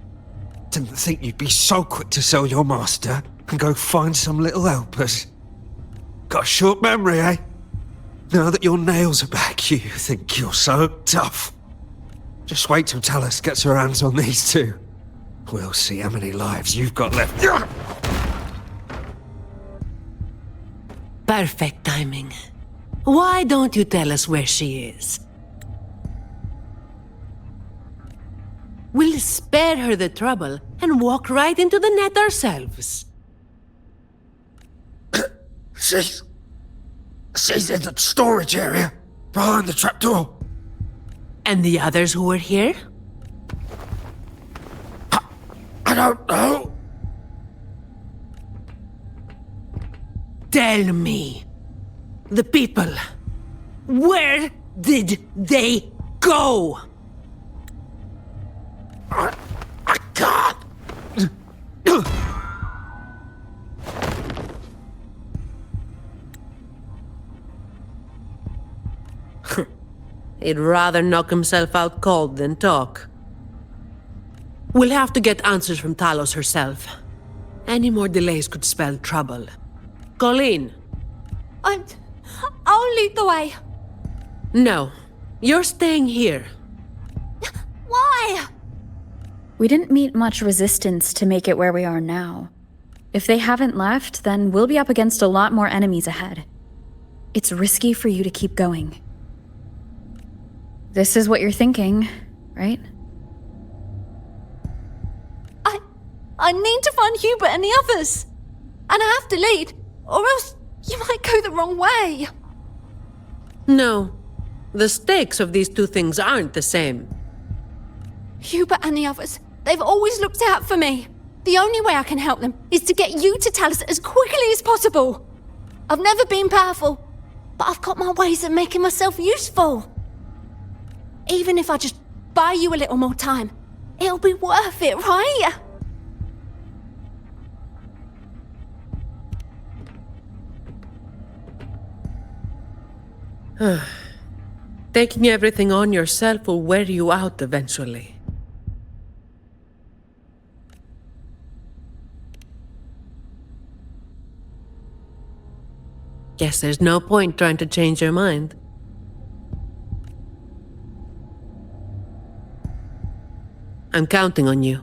Didn't think you'd be so quick to sell your master and go find some little helpers. Got a short memory, eh? Now that your nails are back, you think you're so tough. Just wait till Talos gets her hands on these two. We'll see how many lives you've got left. Perfect timing. Why don't you tell us where she is? We'll spare her the trouble and walk right into the net ourselves. She's in the storage area, behind the trapdoor. And the others who were here? I don't know. Tell me. The people. Where did they go? I can't. He'd rather knock himself out cold than talk. We'll have to get answers from Talos herself. Any more delays could spell trouble. Colleen. I'll lead the way. No. You're staying here. Why? We didn't meet much resistance to make it where we are now. If they haven't left, then we'll be up against a lot more enemies ahead. It's risky for you to keep going. This is what you're thinking, right? I need to find Hubert and the others. And I have to lead, or else you might go the wrong way. No. The stakes of these two things aren't the same. Hubert and the others, they've always looked out for me. The only way I can help them is to get you to Talos as quickly as possible. I've never been powerful, but I've got my ways of making myself useful. Even if I just buy you a little more time, it'll be worth it, right? Taking everything on yourself will wear you out eventually. Guess there's no point trying to change your mind. I'm counting on you.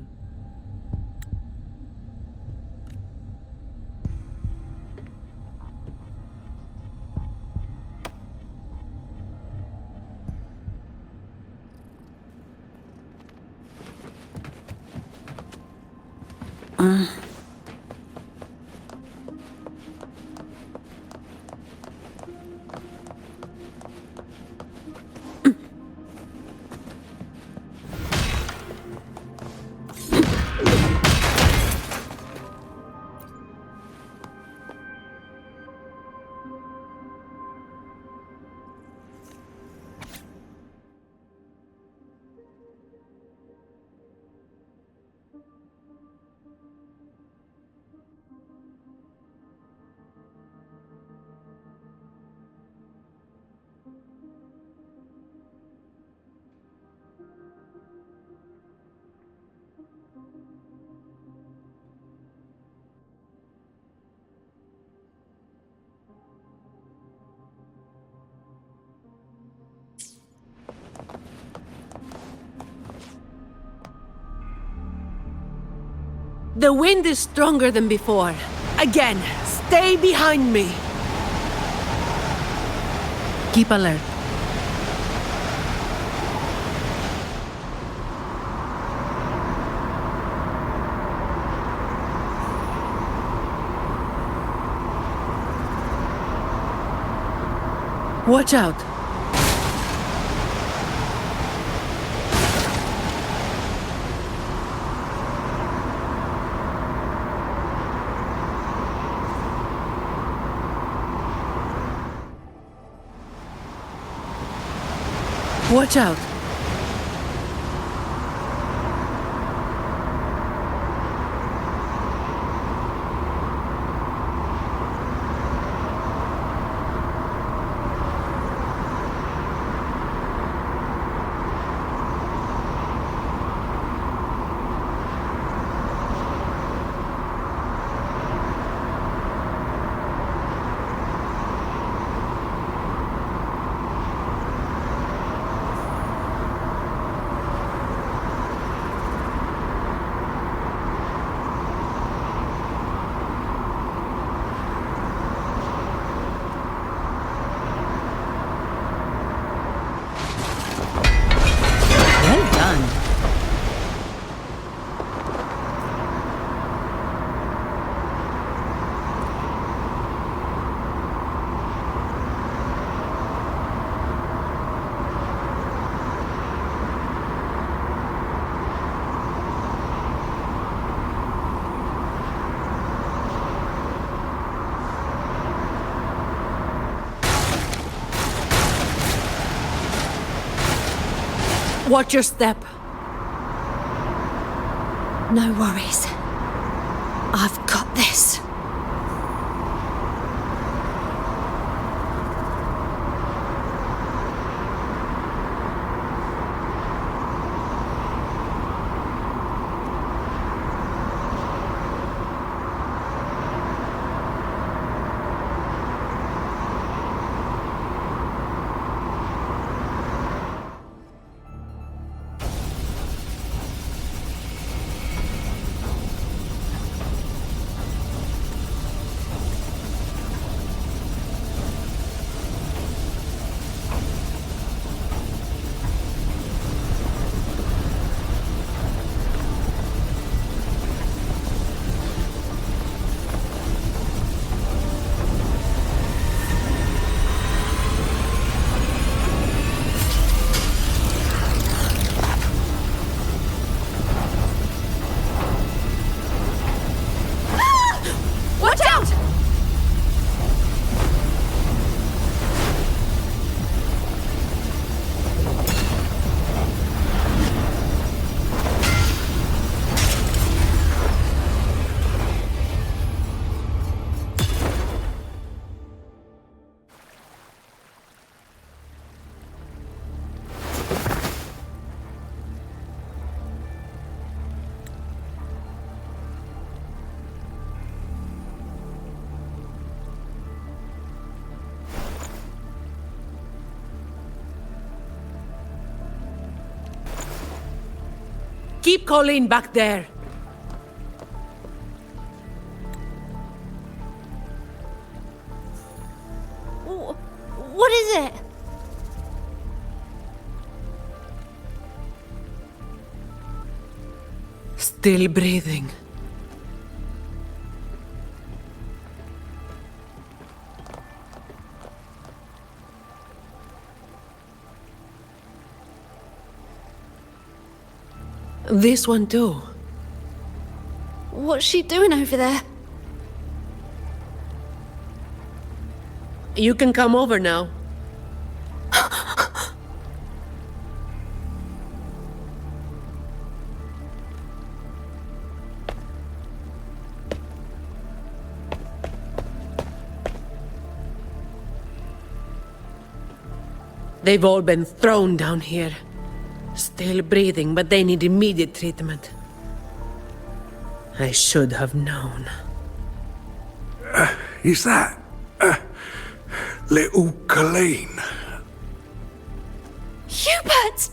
The wind is stronger than before. Again, stay behind me. Keep alert. Watch out. Watch out. Well done. Watch your step. No worries. I've got this. Watch out! Keep Colleen back there. What is it? Still breathing. This one too. What's she doing over there? You can come over now. They've all been thrown down here. Still breathing, but they need immediate treatment. I should have known. Is that little Colleen? Hubert!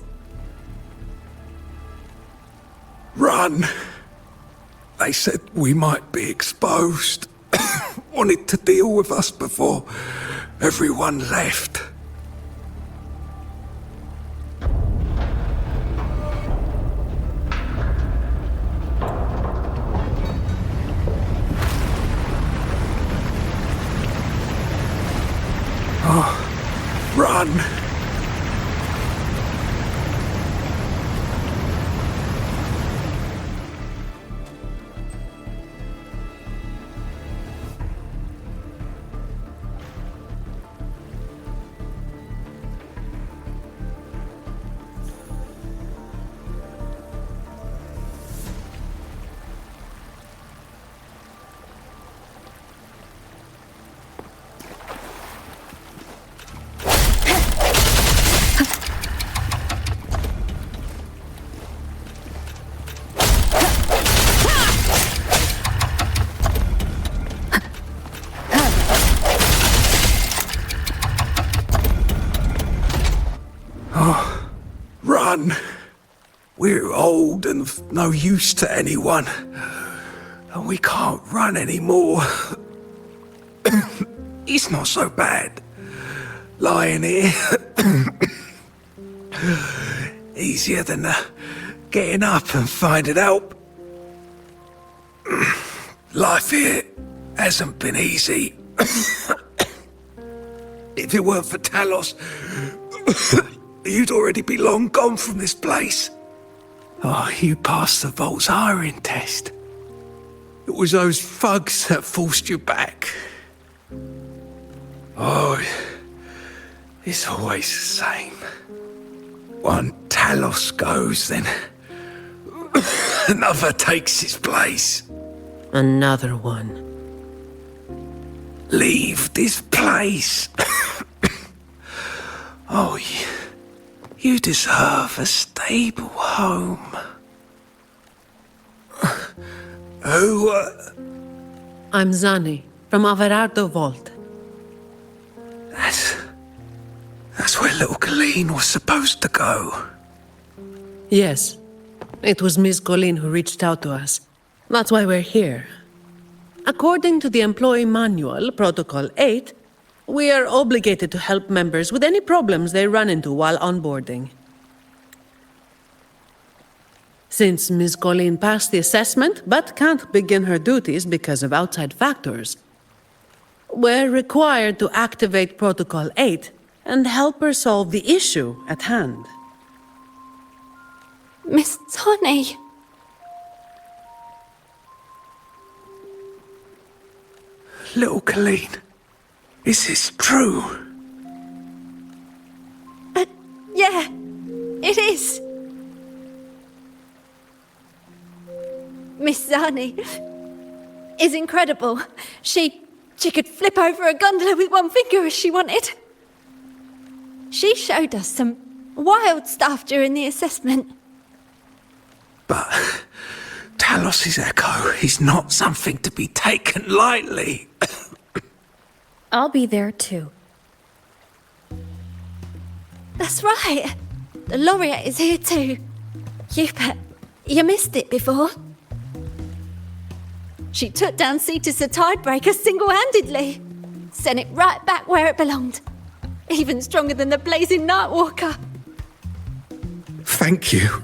Run! They said we might be exposed. Wanted to deal with us before everyone left. Oh, run! Run! We're old and of no use to anyone. And we can't run anymore. It's not so bad. Lying here. Easier than getting up and finding help. Life here hasn't been easy. If it weren't for Talos, you'd already be long gone from this place. Oh, you passed the Vault's hiring test. It was those thugs that forced you back. Oh, it's always the same. One Talos goes, then another takes his place. Another one. Leave this place. Oh, you deserve a stable home. Who, I'm Zani, from Averardo Vault. That's where little Colleen was supposed to go. Yes. It was Miss Colleen who reached out to us. That's why we're here. According to the Employee Manual, Protocol 8, we are obligated to help members with any problems they run into while onboarding. Since Ms. Colleen passed the assessment but can't begin her duties because of outside factors, we're required to activate Protocol 8 and help her solve the issue at hand. Miss Zani. Little Colleen, is this true? Yeah, it is. Miss Zani is incredible. She could flip over a gondola with one finger if she wanted. She showed us some wild stuff during the assessment. But Talos' echo is not something to be taken lightly. I'll be there too. That's right. The laureate is here too. You missed it before. She took down Cetus the Tidebreaker single-handedly. Sent it right back where it belonged. Even stronger than the blazing Nightwalker. Thank you.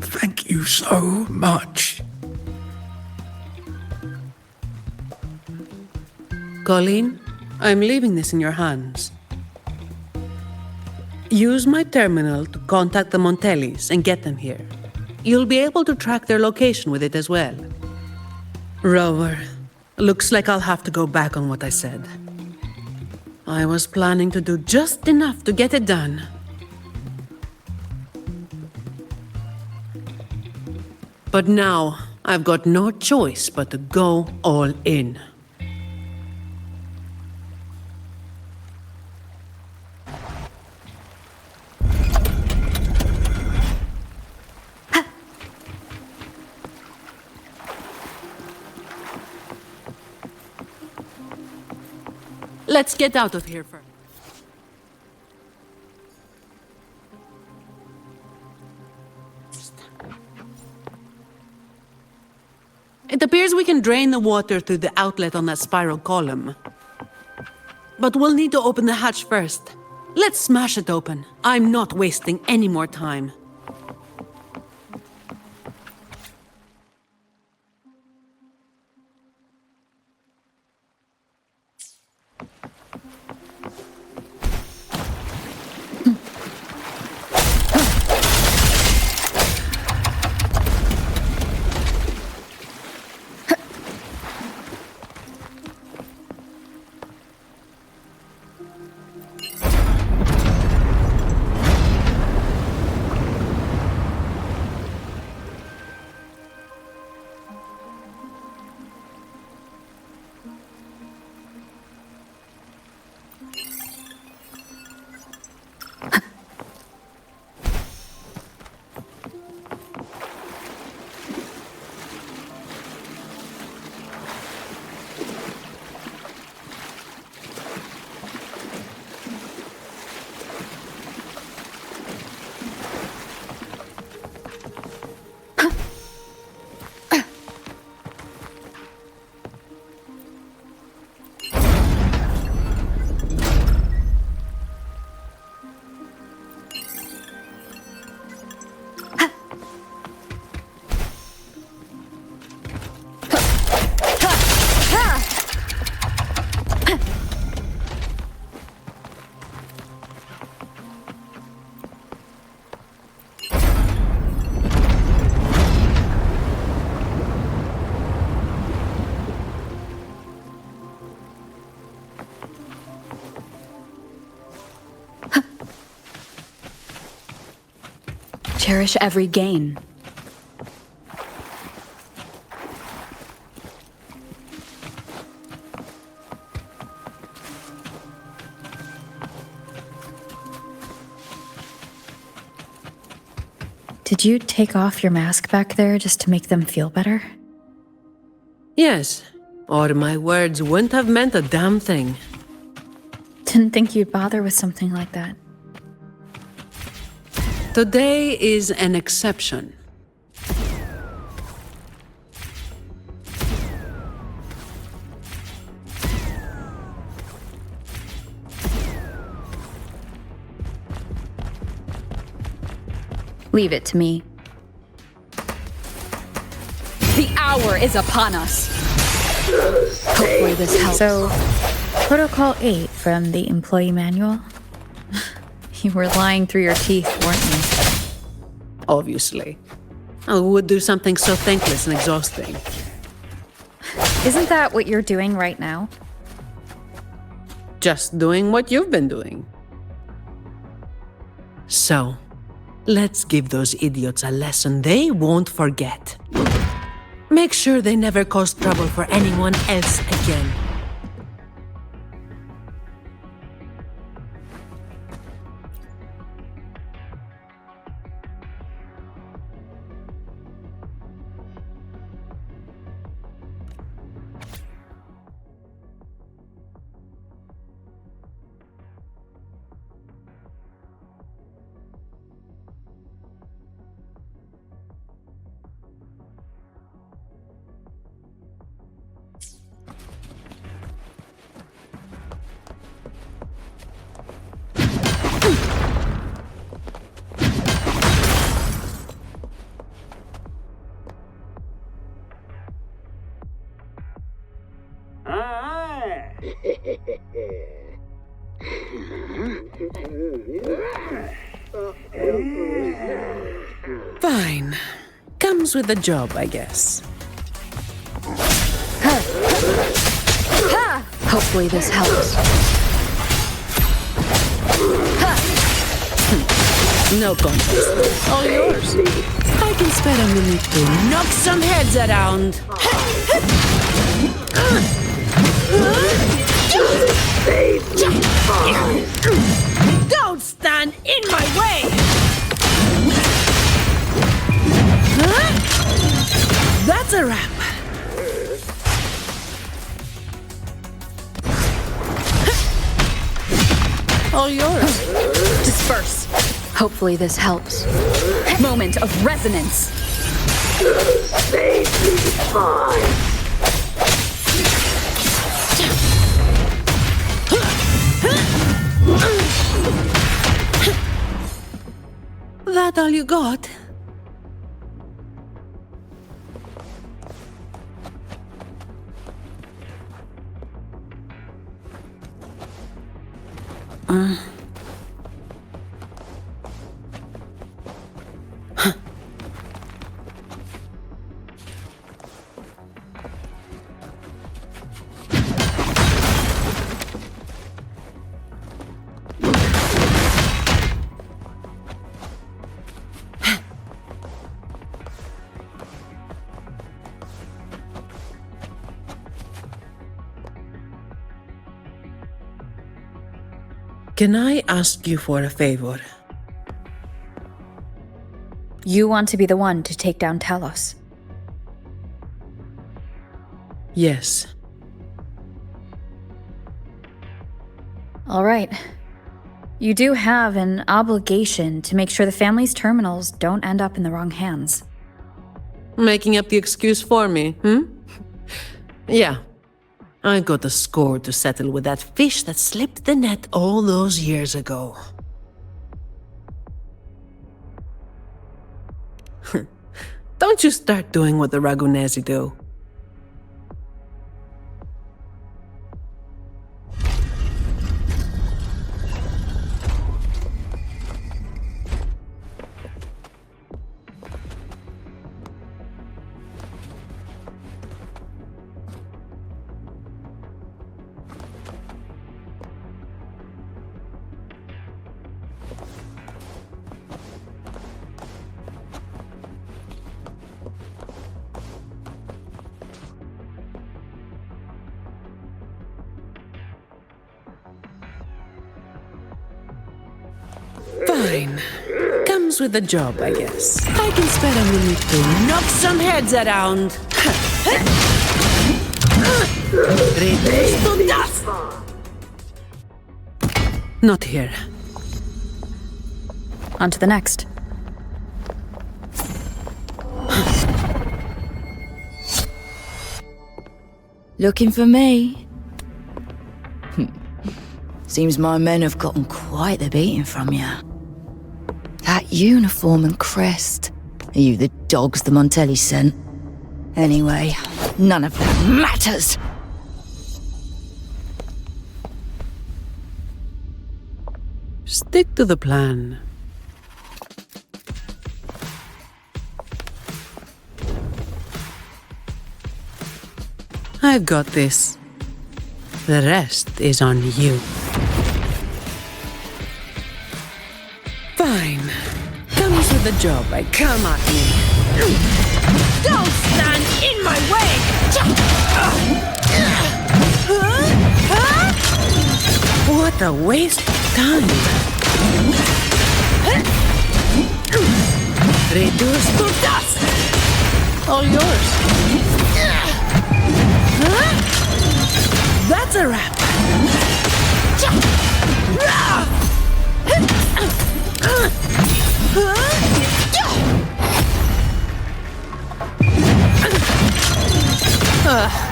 Thank you so much. Colleen, I'm leaving this in your hands. Use my terminal to contact the Montellis and get them here. You'll be able to track their location with it as well. Rover, looks like I'll have to go back on what I said. I was planning to do just enough to get it done. But now, I've got no choice but to go all in. Let's get out of here first. It appears we can drain the water through the outlet on that spiral column. But we'll need to open the hatch first. Let's smash it open. I'm not wasting any more time. Cherish every gain. Did you take off your mask back there just to make them feel better? Yes, or my words wouldn't have meant a damn thing. Didn't think you'd bother with something like that. Today is an exception. Leave it to me. The hour is upon us. Hopefully this helps. So, Protocol 8 from the employee manual? You were lying through your teeth, weren't you? Obviously. Who would do something so thankless and exhausting? Isn't that what you're doing right now? Just doing what you've been doing. So, let's give those idiots a lesson they won't forget. Make sure they never cause trouble for anyone else again. Fine. Comes with the job, I guess. Hopefully this helps. No contest. All yours. I can spare a minute to knock some heads around. Don't stand in my way! That's a wrap. All yours. Disperse. Hopefully this helps. Moment of resonance. Safely fine. That all you got? Can I ask you for a favor? You want to be the one to take down Talos. Yes. All right. You do have an obligation to make sure the family's terminals don't end up in the wrong hands. Making up the excuse for me, Yeah. I got a score to settle with that fish that slipped the net all those years ago. Don't you start doing what the Ragunesi do. Fine. Comes with the job, I guess. I can spare a minute to knock some heads around. Reduce to dust! Not here. On to the next. Looking for me? Seems my men have gotten quite the beating from you. That uniform and crest. Are you the dogs the Montelli sent? Anyway, none of that matters! Stick to the plan. I've got this. The rest is on you. Fine. Comes with the job, I come at me. Don't stand in my way! What a waste of time. Reduce to dust! All yours. That's a wrap.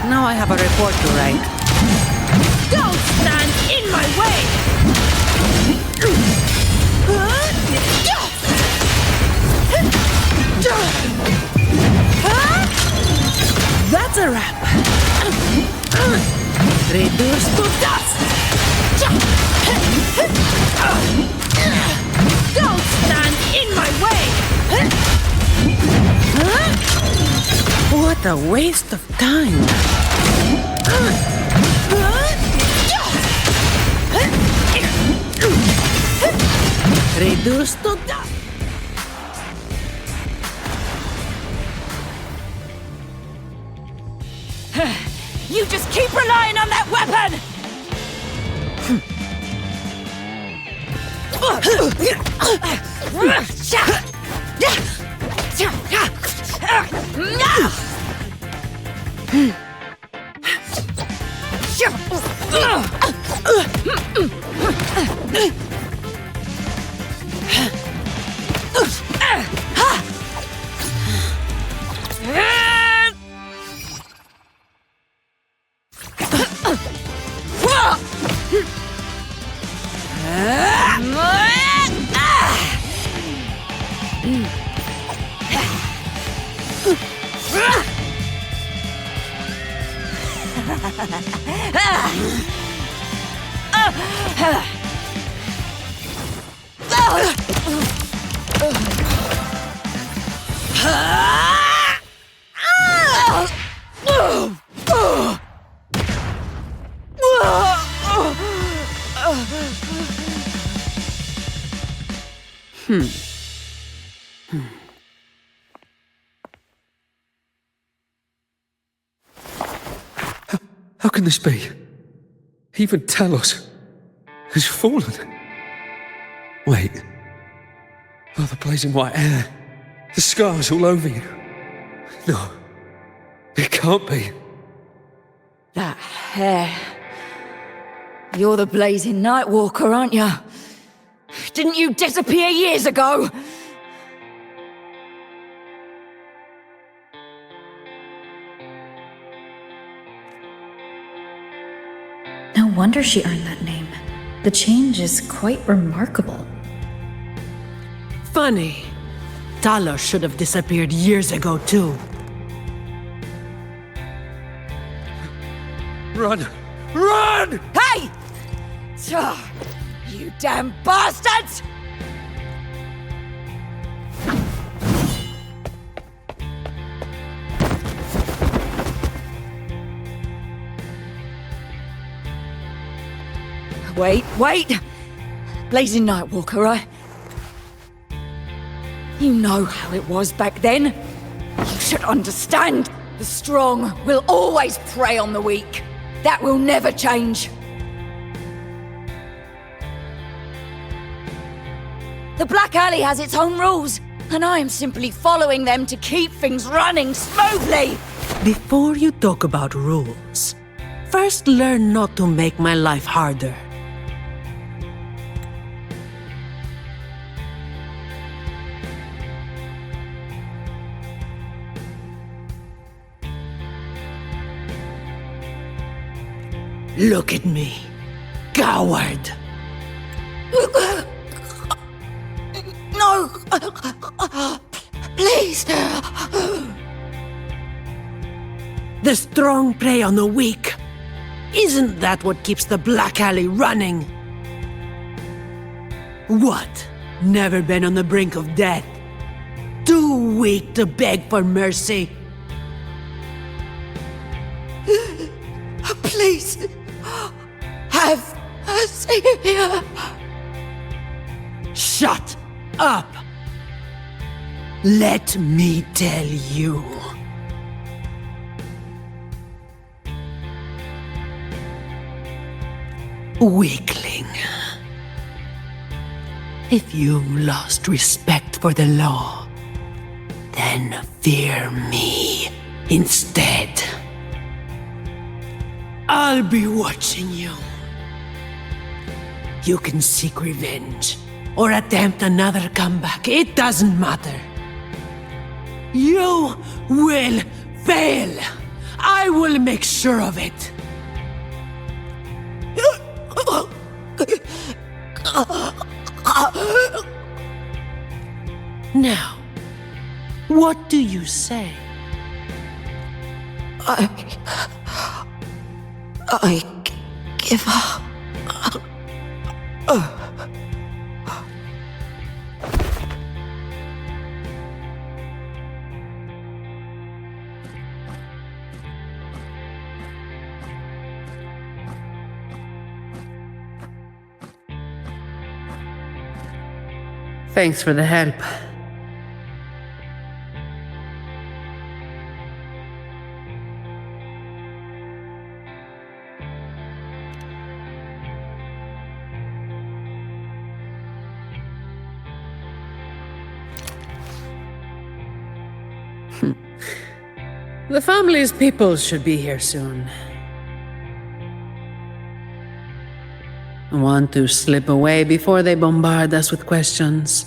Now I have a report to write. Don't stand in my way! That's a wrap. Reduce to dust. Don't stand in my way! What a waste of time. Reduce to dust. You just keep relying on that weapon! How can this be? Even Talos has fallen. Wait. Oh, the blazing white hair. The scars all over you. No. It can't be. That hair. You're the blazing Nightwalker, aren't you? Didn't you disappear years ago? No wonder she earned that name. The change is quite remarkable. Funny. Talos should have disappeared years ago, too. Run! Run! Hey! You damn bastards! Wait! Blazing Nightwalker, right? You know how it was back then. You should understand. The strong will always prey on the weak. That will never change. The Black Alley has its own rules, and I am simply following them to keep things running smoothly. Before you talk about rules, first learn not to make my life harder. Look at me, coward. No! Please! The strong prey on the weak. Isn't that what keeps the Black Alley running? What? Never been on the brink of death? Too weak to beg for mercy? Please! Have mercy! Shut up! Let me tell you. Weakling. If you've lost respect for the law, then fear me instead. I'll be watching you. You can seek revenge or attempt another comeback. It doesn't matter. You will fail. I will make sure of it. Now, what do you say? I give up. Thanks for the help. The family's people should be here soon. Want to slip away before they bombard us with questions.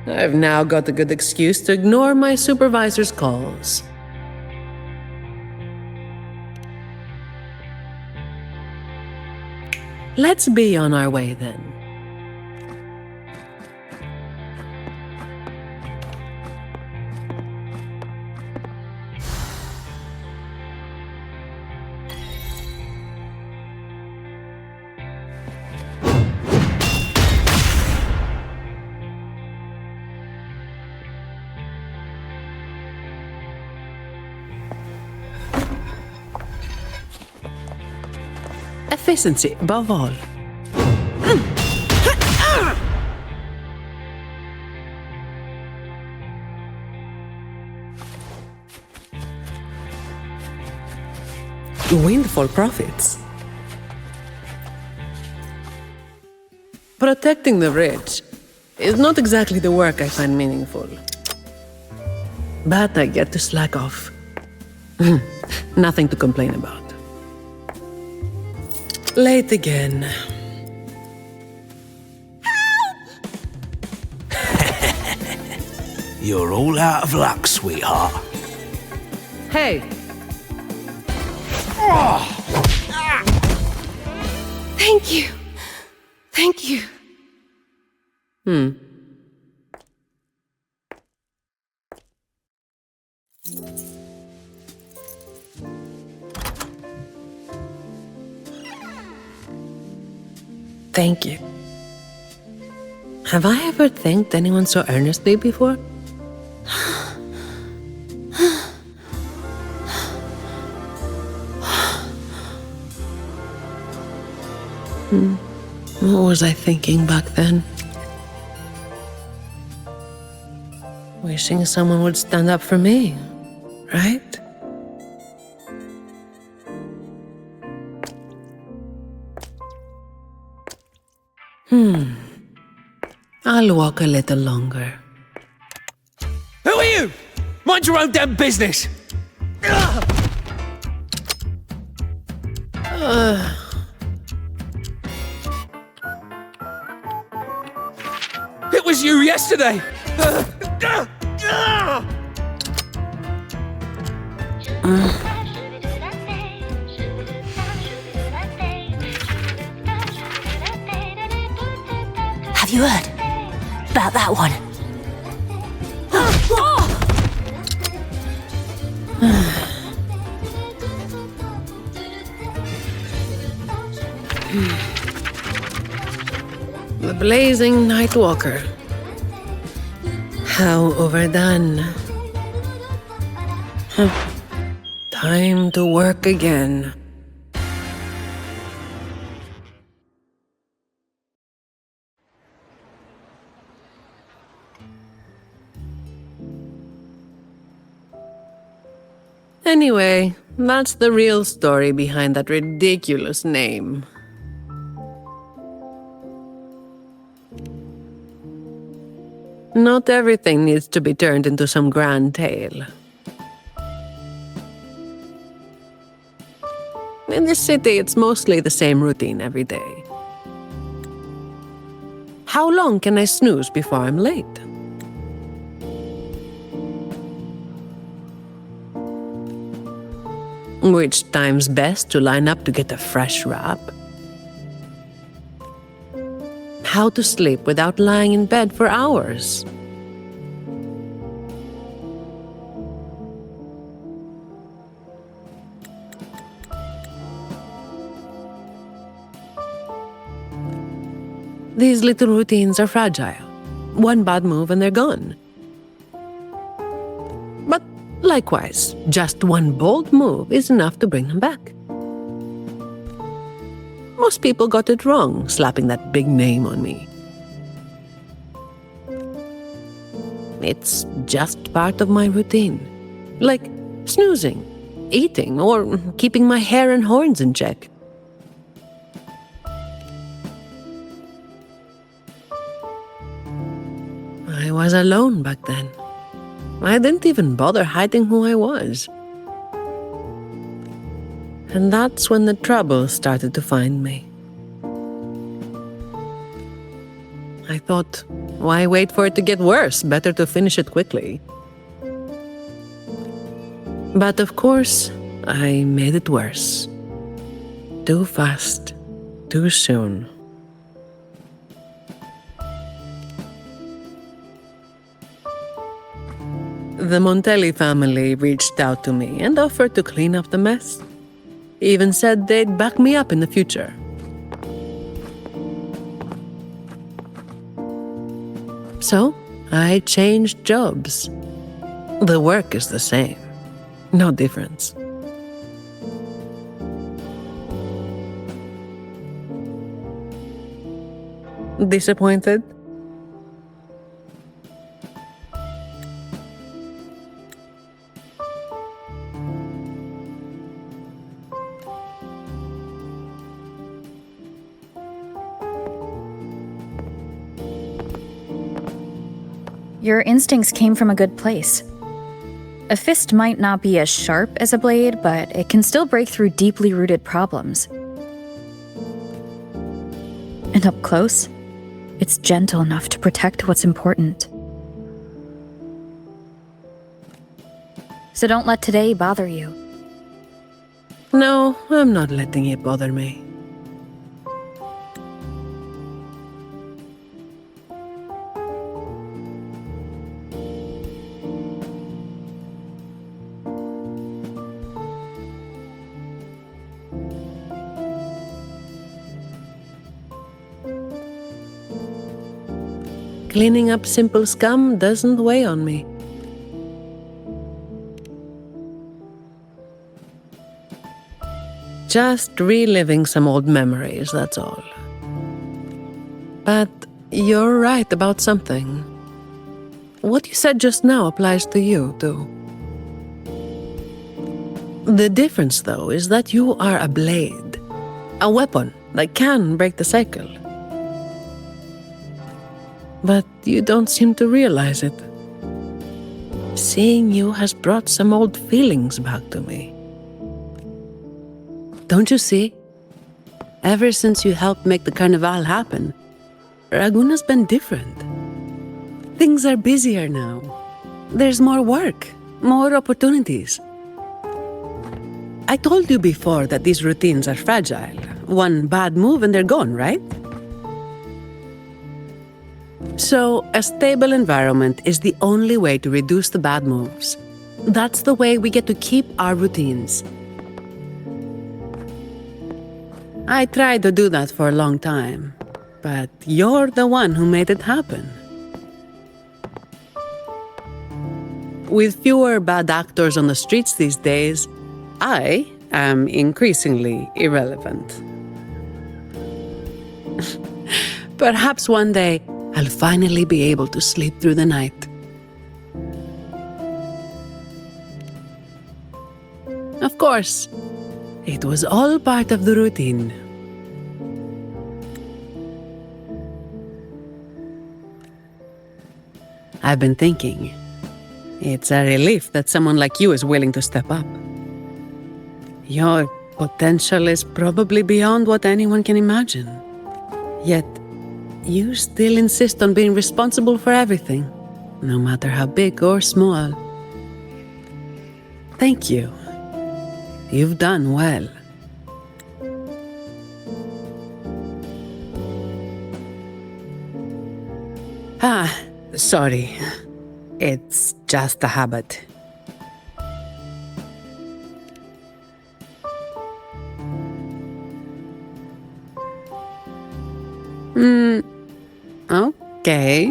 I've now got a good excuse to ignore my supervisor's calls. Let's be on our way then. Efficiency above all. Windfall profits. Protecting the rich is not exactly the work I find meaningful. But I get to slack off. Nothing to complain about. Late again. You're all out of luck, sweetheart. Hey! Thank you. Thank you. Thank you. Have I ever thanked anyone so earnestly before? What was I thinking back then? Wishing someone would stand up for me, right? I'll walk a little longer. Who are you? Mind your own damn business! It was you yesterday! Have you heard about that one? The blazing night walker. How overdone. Time to work again. Anyway, that's the real story behind that ridiculous name. Not everything needs to be turned into some grand tale. In this city, it's mostly the same routine every day. How long can I snooze before I'm late? Which time's best to line up to get a fresh wrap? How to sleep without lying in bed for hours? These little routines are fragile. One bad move and they're gone. But likewise, just one bold move is enough to bring them back. Most people got it wrong, slapping that big name on me. It's just part of my routine. Like snoozing, eating, or keeping my hair and horns in check. I was alone back then. I didn't even bother hiding who I was. And that's when the trouble started to find me. I thought, why wait for it to get worse? Better to finish it quickly. But of course, I made it worse. Too fast. too soon. The Montelli family reached out to me and offered to clean up the mess. Even said they'd back me up in the future. So, I changed jobs. The work is the same. No difference. Disappointed? Your instincts came from a good place. A fist might not be as sharp as a blade, but it can still break through deeply rooted problems. And up close, it's gentle enough to protect what's important. So don't let today bother you. No, I'm not letting it bother me. Cleaning up simple scum doesn't weigh on me. Just reliving some old memories, that's all. But you're right about something. What you said just now applies to you, too. The difference, though, is that you are a blade. A weapon that can break the cycle. But you don't seem to realize it. Seeing you has brought some old feelings back to me. Don't you see? Ever since you helped make the carnival happen, Raguna's been different. Things are busier now. There's more work, more opportunities. I told you before that these routines are fragile. One bad move and they're gone, right? So, a stable environment is the only way to reduce the bad moves. That's the way we get to keep our routines. I tried to do that for a long time, but you're the one who made it happen. With fewer bad actors on the streets these days, I am increasingly irrelevant. Perhaps one day, I'll finally be able to sleep through the night. Of course, it was all part of the routine. I've been thinking, it's a relief that someone like you is willing to step up. Your potential is probably beyond what anyone can imagine. Yet, you still insist on being responsible for everything, no matter how big or small. Thank you. You've done well. Sorry. It's just a habit. Okay.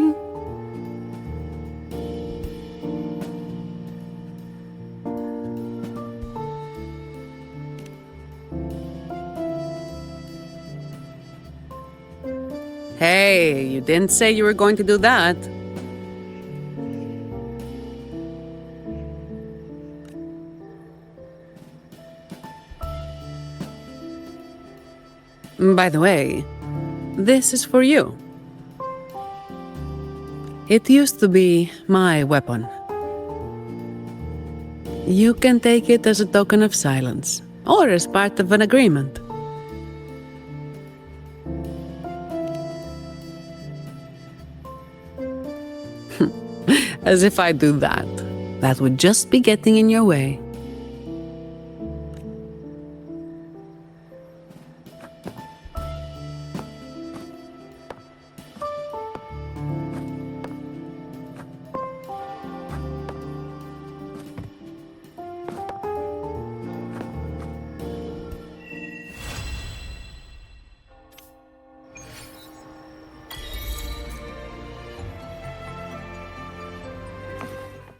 Hey, you didn't say you were going to do that. By the way, this is for you. It used to be my weapon. You can take it as a token of silence, or as part of an agreement. As if I do that. That would just be getting in your way.